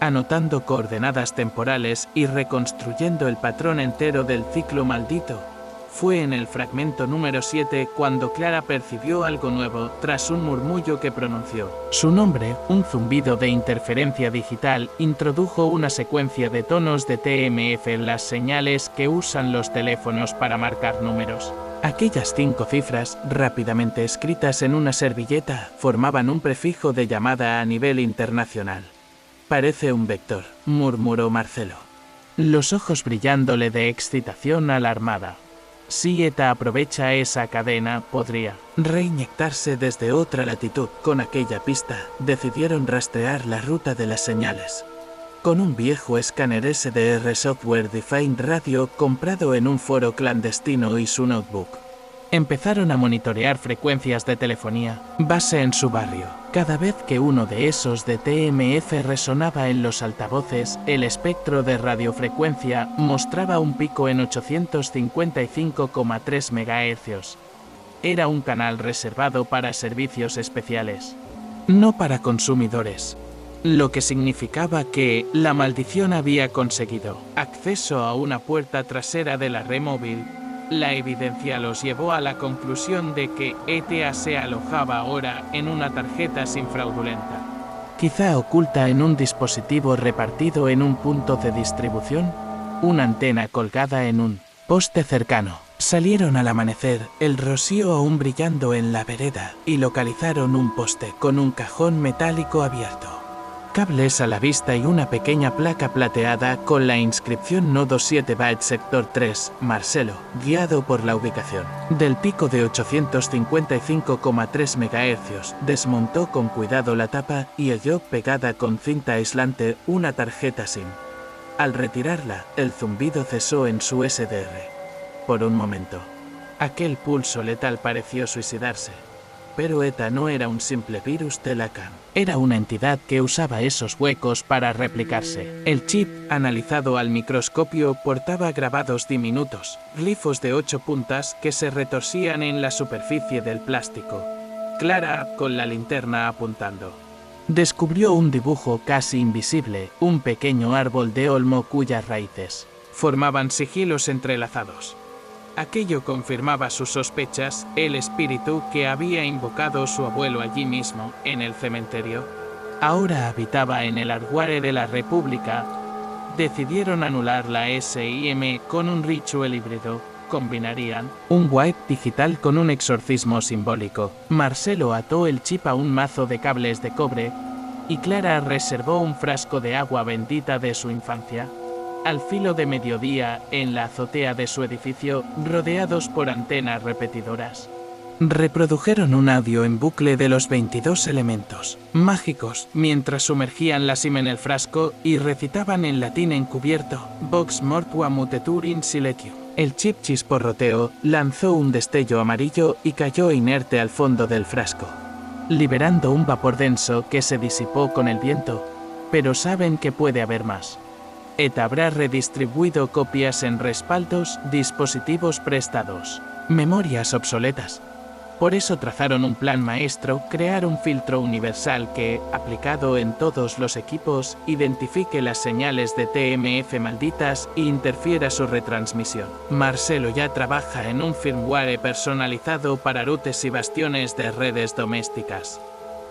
anotando coordenadas temporales y reconstruyendo el patrón entero del ciclo maldito. Fue en el fragmento número 7 cuando Clara percibió algo nuevo, tras un murmullo que pronunció. Su nombre, un zumbido de interferencia digital, introdujo una secuencia de tonos de TMF en las señales que usan los teléfonos para marcar números. Aquellas 5 cifras, rápidamente escritas en una servilleta, formaban un prefijo de llamada a nivel internacional. Parece un vector, murmuró Marcelo, los ojos brillándole de excitación alarmada. Si ETA aprovecha esa cadena, podría reinyectarse desde otra latitud. Con aquella pista, decidieron rastrear la ruta de las señales. Con un viejo escáner SDR Software Defined Radio comprado en un foro clandestino y su notebook, empezaron a monitorear frecuencias de telefonía base en su barrio. Cada vez que uno de esos de TMF resonaba en los altavoces, el espectro de radiofrecuencia mostraba un pico en 855,3 MHz. Era un canal reservado para servicios especiales, no para consumidores. Lo que significaba que la maldición había conseguido acceso a una puerta trasera de la red móvil. La evidencia los llevó a la conclusión de que ETA se alojaba ahora en una tarjeta SIM fraudulenta, quizá oculta en un dispositivo repartido en un punto de distribución, una antena colgada en un poste cercano. Salieron al amanecer, el rocío aún brillando en la vereda, y localizaron un poste con un cajón metálico abierto, cables a la vista y una pequeña placa plateada con la inscripción Nodo 7 bytes sector 3, Marcelo, guiado por la ubicación del pico de 855,3 MHz, desmontó con cuidado la tapa y halló pegada con cinta aislante una tarjeta SIM. Al retirarla, el zumbido cesó en su SDR. Por un momento, aquel pulso letal pareció suicidarse. Pero ETA no era un simple virus de la CAM. Era una entidad que usaba esos huecos para replicarse. El chip, analizado al microscopio, portaba grabados diminutos, glifos de 8 puntas que se retorcían en la superficie del plástico. Clara, con la linterna apuntando, descubrió un dibujo casi invisible, un pequeño árbol de olmo cuyas raíces formaban sigilos entrelazados. Aquello confirmaba sus sospechas. El espíritu que había invocado su abuelo allí mismo, en el cementerio, ahora habitaba en el Hardware de la República. Decidieron anular la SIM con un ritual híbrido. Combinarían un wipe digital con un exorcismo simbólico. Marcelo ató el chip a un mazo de cables de cobre, y Clara reservó un frasco de agua bendita de su infancia. Al filo de mediodía, en la azotea de su edificio, rodeados por antenas repetidoras, reprodujeron un audio en bucle de los 22 elementos mágicos, mientras sumergían la SIM en el frasco y recitaban en latín encubierto, Vox mortua mutetur in silentium. El chip chisporroteó, lanzó un destello amarillo y cayó inerte al fondo del frasco. liberando un vapor denso que se disipó con el viento, pero saben que puede haber más. ETA habrá redistribuido copias en respaldos, dispositivos prestados, memorias obsoletas. Por eso trazaron un plan maestro, crear un filtro universal que, aplicado en todos los equipos, identifique las señales de TMF malditas e interfiera su retransmisión. Marcelo ya trabaja en un firmware personalizado para routers y bastiones de redes domésticas.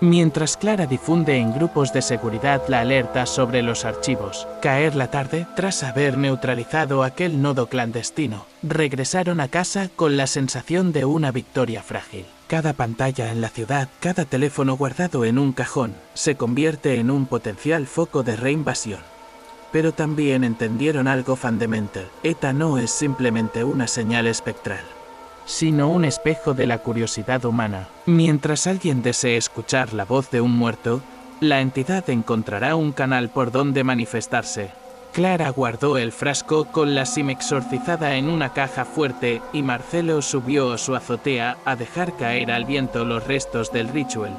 Mientras Clara difunde en grupos de seguridad la alerta sobre los archivos. Caer la tarde, tras haber neutralizado aquel nodo clandestino, regresaron a casa con la sensación de una victoria frágil. Cada pantalla en la ciudad, cada teléfono guardado en un cajón, se convierte en un potencial foco de reinvasión. Pero también entendieron algo fundamental. ETA no es simplemente una señal espectral, sino un espejo de la curiosidad humana. Mientras alguien desee escuchar la voz de un muerto, la entidad encontrará un canal por donde manifestarse. Clara guardó el frasco con la SIM exorcizada en una caja fuerte y Marcelo subió a su azotea a dejar caer al viento los restos del ritual.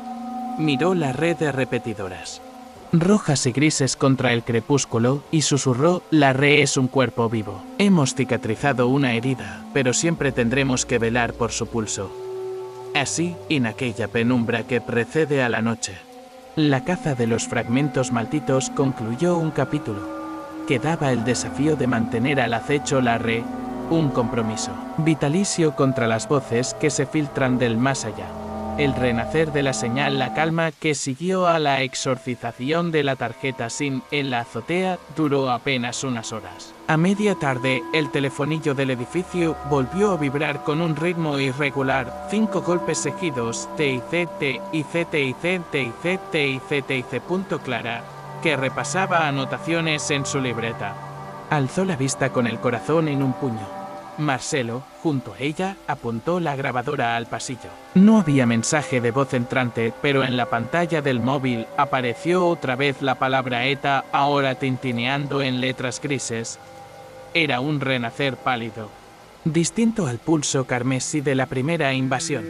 Miró la red de repetidoras, rojas y grises contra el crepúsculo, y susurró: la red es un cuerpo vivo. Hemos cicatrizado una herida, pero siempre tendremos que velar por su pulso. Así, en aquella penumbra que precede a la noche, la caza de los fragmentos malditos concluyó un capítulo. Quedaba el desafío de mantener al acecho la red, un compromiso vitalicio contra las voces que se filtran del más allá. El renacer de la señal La Calma que siguió a la exorcización de la tarjeta SIM en la azotea duró apenas unas horas. A media tarde, el telefonillo del edificio volvió a vibrar con un ritmo irregular, 5 golpes seguidos, Clara, que repasaba anotaciones en su libreta. Alzó la vista con el corazón en un puño. Marcelo, junto a ella, apuntó la grabadora al pasillo. No había mensaje de voz entrante, pero en la pantalla del móvil apareció otra vez la palabra ETA, ahora tintineando en letras grises. Era un renacer pálido, distinto al pulso carmesí de la primera invasión.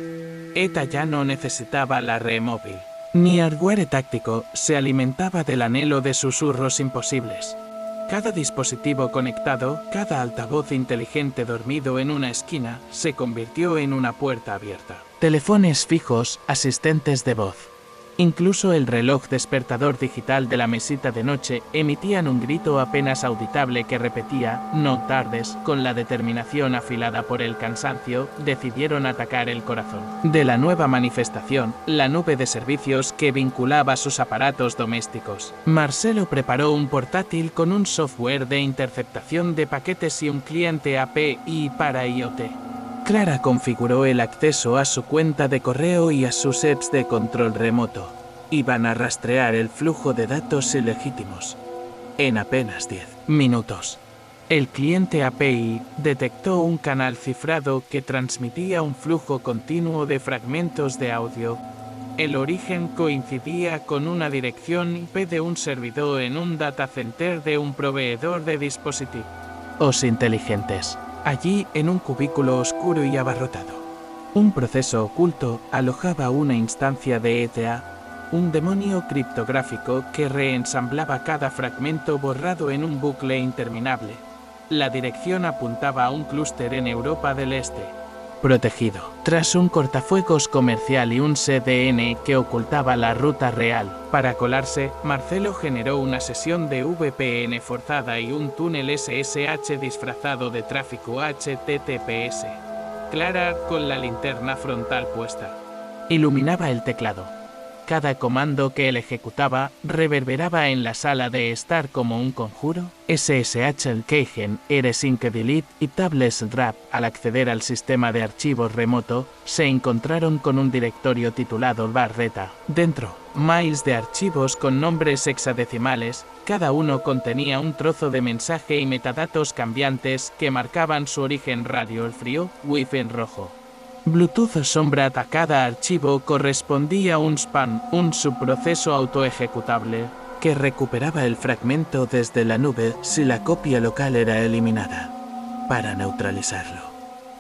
ETA ya no necesitaba la red móvil, ni hardware táctico, se alimentaba del anhelo de susurros imposibles. Cada dispositivo conectado, cada altavoz inteligente dormido en una esquina, se convirtió en una puerta abierta. Teléfonos fijos, asistentes de voz. Incluso el reloj despertador digital de la mesita de noche emitían un grito apenas auditable que repetía: no tardes. Con la determinación afilada por el cansancio, decidieron atacar el corazón de la nueva manifestación, la nube de servicios que vinculaba sus aparatos domésticos. Marcelo preparó un portátil con un software de interceptación de paquetes y un cliente API para IoT. Clara configuró el acceso a su cuenta de correo y a sus apps de control remoto. Iban a rastrear el flujo de datos ilegítimos. En apenas 10 minutos, el cliente API detectó un canal cifrado que transmitía un flujo continuo de fragmentos de audio. El origen coincidía con una dirección IP de un servidor en un data center de un proveedor de dispositivos inteligentes. Allí, en un cubículo oscuro y abarrotado, un proceso oculto alojaba una instancia de ETA, un demonio criptográfico que reensamblaba cada fragmento borrado en un bucle interminable. La dirección apuntaba a un clúster en Europa del Este, protegido. Tras un cortafuegos comercial y un CDN que ocultaba la ruta real. Para colarse, Marcelo generó una sesión de VPN forzada y un túnel SSH disfrazado de tráfico HTTPS. Clara, con la linterna frontal puesta, iluminaba el teclado. Cada comando que él ejecutaba reverberaba en la sala de estar como un conjuro. SSH el Keygen, rsync delete y tables wrap. Al acceder al sistema de archivos remoto, se encontraron con un directorio titulado barreta. Dentro, miles de archivos con nombres hexadecimales, cada uno contenía un trozo de mensaje y metadatos cambiantes que marcaban su origen: radio el frío, wifi en rojo, Bluetooth sombra. A cada archivo correspondía un span, un subproceso autoejecutable, que recuperaba el fragmento desde la nube si la copia local era eliminada, para neutralizarlo.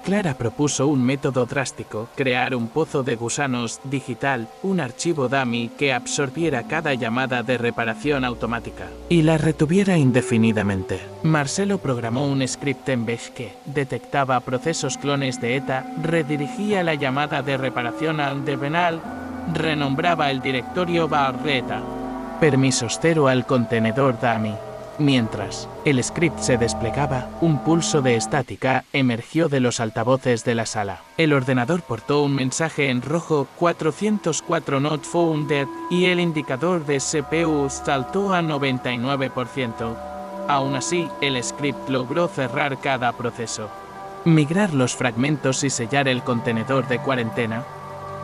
Clara propuso un método drástico, crear un pozo de gusanos digital, un archivo dummy que absorbiera cada llamada de reparación automática y la retuviera indefinidamente. Marcelo programó un script en Bash que detectaba procesos clones de ETA, redirigía la llamada de reparación al terminal, renombraba el directorio barreta. Permisos 0 al contenedor dummy. Mientras el script se desplegaba, un pulso de estática emergió de los altavoces de la sala. El ordenador portó un mensaje en rojo 404 not founded y el indicador de CPU saltó a 99%. Aún así, el script logró cerrar cada proceso, migrar los fragmentos y sellar el contenedor de cuarentena.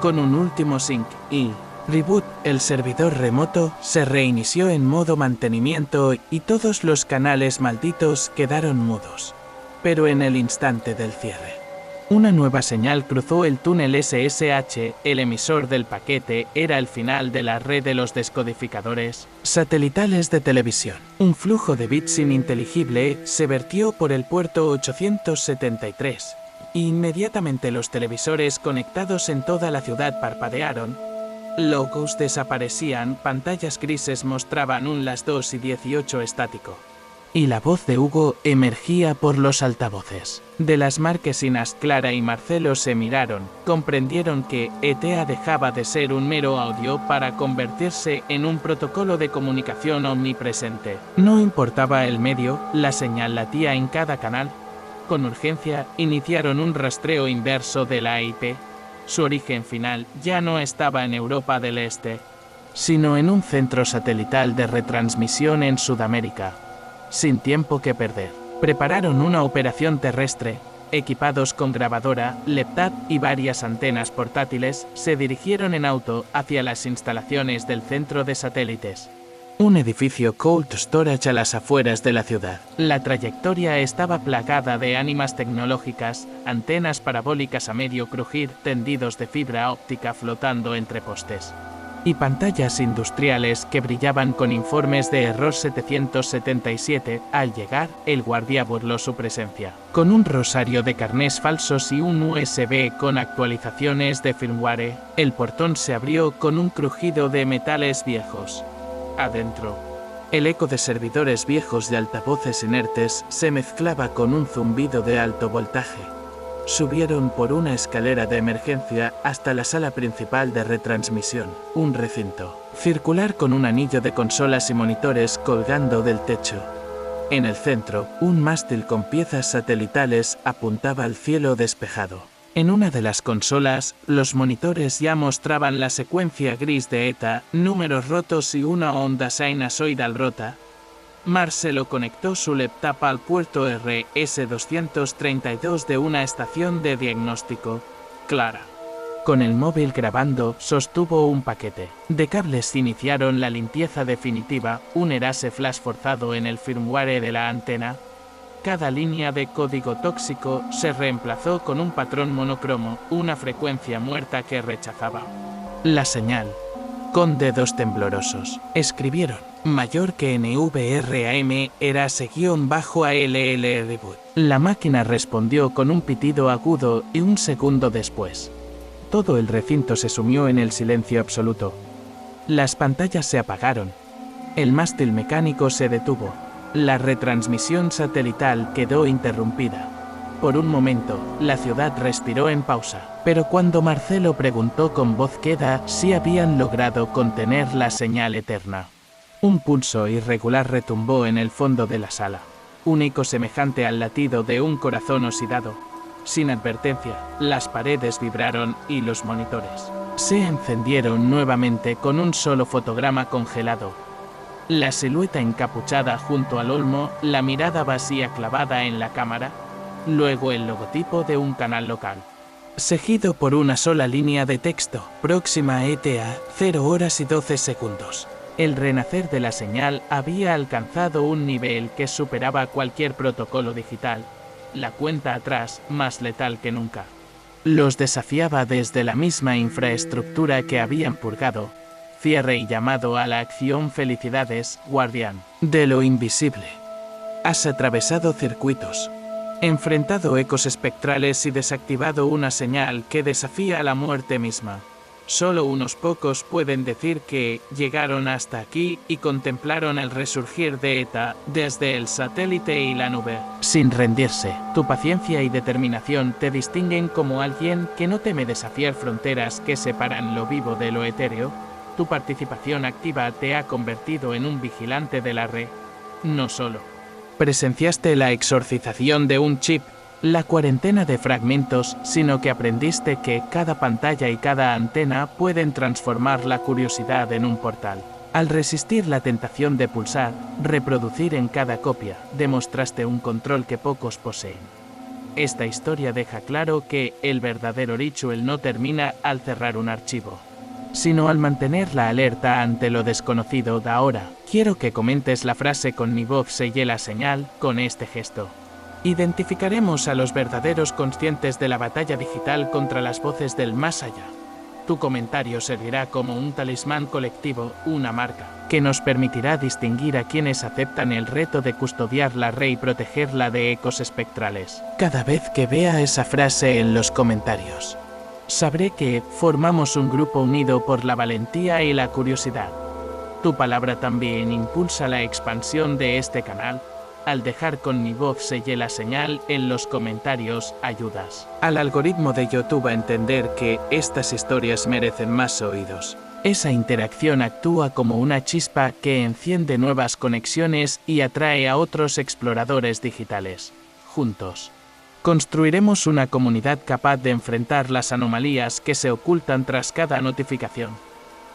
Con un último sync y reboot, el servidor remoto se reinició en modo mantenimiento y todos los canales malditos quedaron mudos. Pero en el instante del cierre, una nueva señal cruzó el túnel SSH, el emisor del paquete era el final de la red de los descodificadores satelitales de televisión. Un flujo de bits ininteligible se vertió por el puerto 873. Inmediatamente los televisores conectados en toda la ciudad parpadearon. Logos desaparecían, pantallas grises mostraban un las 2:18 estático. Y la voz de Hugo emergía por los altavoces. De las marquesinas Clara y Marcelo se miraron, comprendieron que ETA dejaba de ser un mero audio para convertirse en un protocolo de comunicación omnipresente. No importaba el medio, la señal latía en cada canal. Con urgencia, iniciaron un rastreo inverso de la IP. Su origen final ya no estaba en Europa del Este, sino en un centro satelital de retransmisión en Sudamérica. Sin tiempo que perder, prepararon una operación terrestre. Equipados con grabadora, laptop y varias antenas portátiles, se dirigieron en auto hacia las instalaciones del centro de satélites. Un edificio cold storage a las afueras de la ciudad. La trayectoria estaba plagada de ánimas tecnológicas, antenas parabólicas a medio crujir, tendidos de fibra óptica flotando entre postes, y pantallas industriales que brillaban con informes de error 777. Al llegar, el guardia burló su presencia. Con un rosario de carnés falsos y un USB con actualizaciones de firmware, el portón se abrió con un crujido de metales viejos. Adentro, el eco de servidores viejos de altavoces inertes se mezclaba con un zumbido de alto voltaje. Subieron por una escalera de emergencia hasta la sala principal de retransmisión, un recinto circular con un anillo de consolas y monitores colgando del techo. En el centro, un mástil con piezas satelitales apuntaba al cielo despejado. En una de las consolas, los monitores ya mostraban la secuencia gris de ETA, números rotos y una onda sinusoidal rota. Marcelo conectó su laptop al puerto RS-232 de una estación de diagnóstico. Clara, con el móvil grabando, sostuvo un paquete de cables. Iniciaron la limpieza definitiva, un erase flash forzado en el firmware de la antena. Cada línea de código tóxico se reemplazó con un patrón monocromo, una frecuencia muerta que rechazaba la señal. Con dedos temblorosos, escribieron, mayor que NVRAM, erase-ALL reboot. La máquina respondió con un pitido agudo y un segundo después, todo el recinto se sumió en el silencio absoluto. Las pantallas se apagaron. El mástil mecánico se detuvo. La retransmisión satelital quedó interrumpida. Por un momento, la ciudad respiró en pausa, pero cuando Marcelo preguntó con voz queda si habían logrado contener la señal eterna, un pulso irregular retumbó en el fondo de la sala, un eco semejante al latido de un corazón oxidado. Sin advertencia, las paredes vibraron y los monitores se encendieron nuevamente con un solo fotograma congelado. La silueta encapuchada junto al olmo, la mirada vacía clavada en la cámara, luego el logotipo de un canal local, seguido por una sola línea de texto, próxima ETA, 0 horas y 12 segundos. El renacer de la señal había alcanzado un nivel que superaba cualquier protocolo digital, la cuenta atrás más letal que nunca. Los desafiaba desde la misma infraestructura que habían purgado. Cierre y llamado a la acción. Felicidades, guardián de lo invisible. Has atravesado circuitos. enfrentado ecos espectrales y desactivado una señal que desafía a la muerte misma. Solo unos pocos pueden decir que llegaron hasta aquí y contemplaron el resurgir de ETA desde el satélite y la nube. Sin rendirse, tu paciencia y determinación te distinguen como alguien que no teme desafiar fronteras que separan lo vivo de lo etéreo. Tu participación activa te ha convertido en un vigilante de la red. No solo presenciaste la exorcización de un chip, la cuarentena de fragmentos, sino que aprendiste que cada pantalla y cada antena pueden transformar la curiosidad en un portal. Al resistir la tentación de pulsar, reproducir en cada copia, demostraste un control que pocos poseen. Esta historia deja claro que el verdadero ritual no termina al cerrar un archivo, sino al mantener la alerta ante lo desconocido. De ahora, quiero que comentes la frase con mi voz sellé la señal con este gesto. Identificaremos a los verdaderos conscientes de la batalla digital contra las voces del más allá. Tu comentario servirá como un talismán colectivo, una marca, que nos permitirá distinguir a quienes aceptan el reto de custodiar la red y protegerla de ecos espectrales. Cada vez que vea esa frase en los comentarios, sabré que formamos un grupo unido por la valentía y la curiosidad. Tu palabra también impulsa la expansión de este canal. Al dejar con mi voz sellé la señal en los comentarios, ayudas al algoritmo de YouTube a entender que estas historias merecen más oídos. Esa interacción actúa como una chispa que enciende nuevas conexiones y atrae a otros exploradores digitales. Juntos, construiremos una comunidad capaz de enfrentar las anomalías que se ocultan tras cada notificación.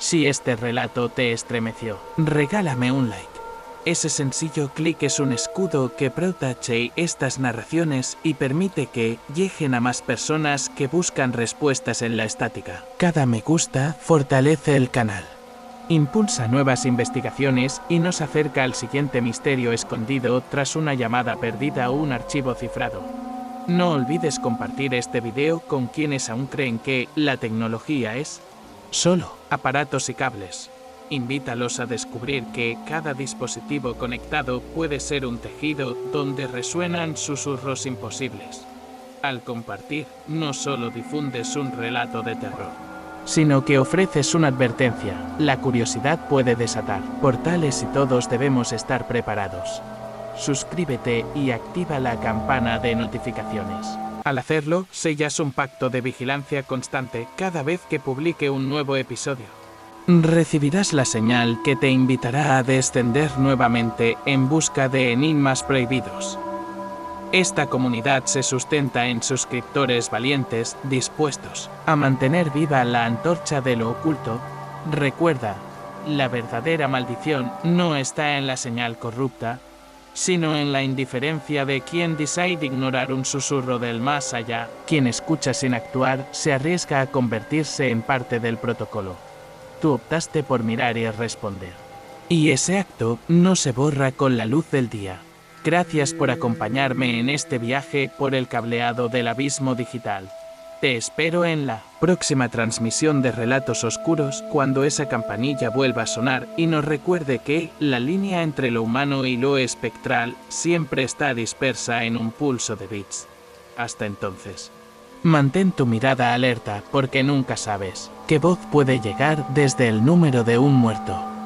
Si este relato te estremeció, regálame un like. Ese sencillo clic es un escudo que protege estas narraciones y permite que lleguen a más personas que buscan respuestas en la estática. Cada me gusta fortalece el canal, impulsa nuevas investigaciones y nos acerca al siguiente misterio escondido tras una llamada perdida o un archivo cifrado. No olvides compartir este video con quienes aún creen que la tecnología es solo aparatos y cables. Invítalos a descubrir que cada dispositivo conectado puede ser un tejido donde resuenan susurros imposibles. Al compartir, no solo difundes un relato de terror, sino que ofreces una advertencia. La curiosidad puede desatar portales y todos debemos estar preparados. Suscríbete y activa la campana de notificaciones. Al hacerlo, sellas un pacto de vigilancia constante cada vez que publique un nuevo episodio. Recibirás la señal que te invitará a descender nuevamente en busca de enigmas prohibidos. Esta comunidad se sustenta en suscriptores valientes, dispuestos a mantener viva la antorcha de lo oculto. Recuerda, la verdadera maldición no está en la señal corrupta, sino en la indiferencia de quien decide ignorar un susurro del más allá. Quien escucha sin actuar se arriesga a convertirse en parte del protocolo. Tú optaste por mirar y responder. Y ese acto no se borra con la luz del día. Gracias por acompañarme en este viaje por el cableado del abismo digital. Te espero en la próxima transmisión de Relatos Oscuros cuando esa campanilla vuelva a sonar y nos recuerde que la línea entre lo humano y lo espectral siempre está dispersa en un pulso de bits. Hasta entonces, mantén tu mirada alerta porque nunca sabes qué voz puede llegar desde el número de un muerto.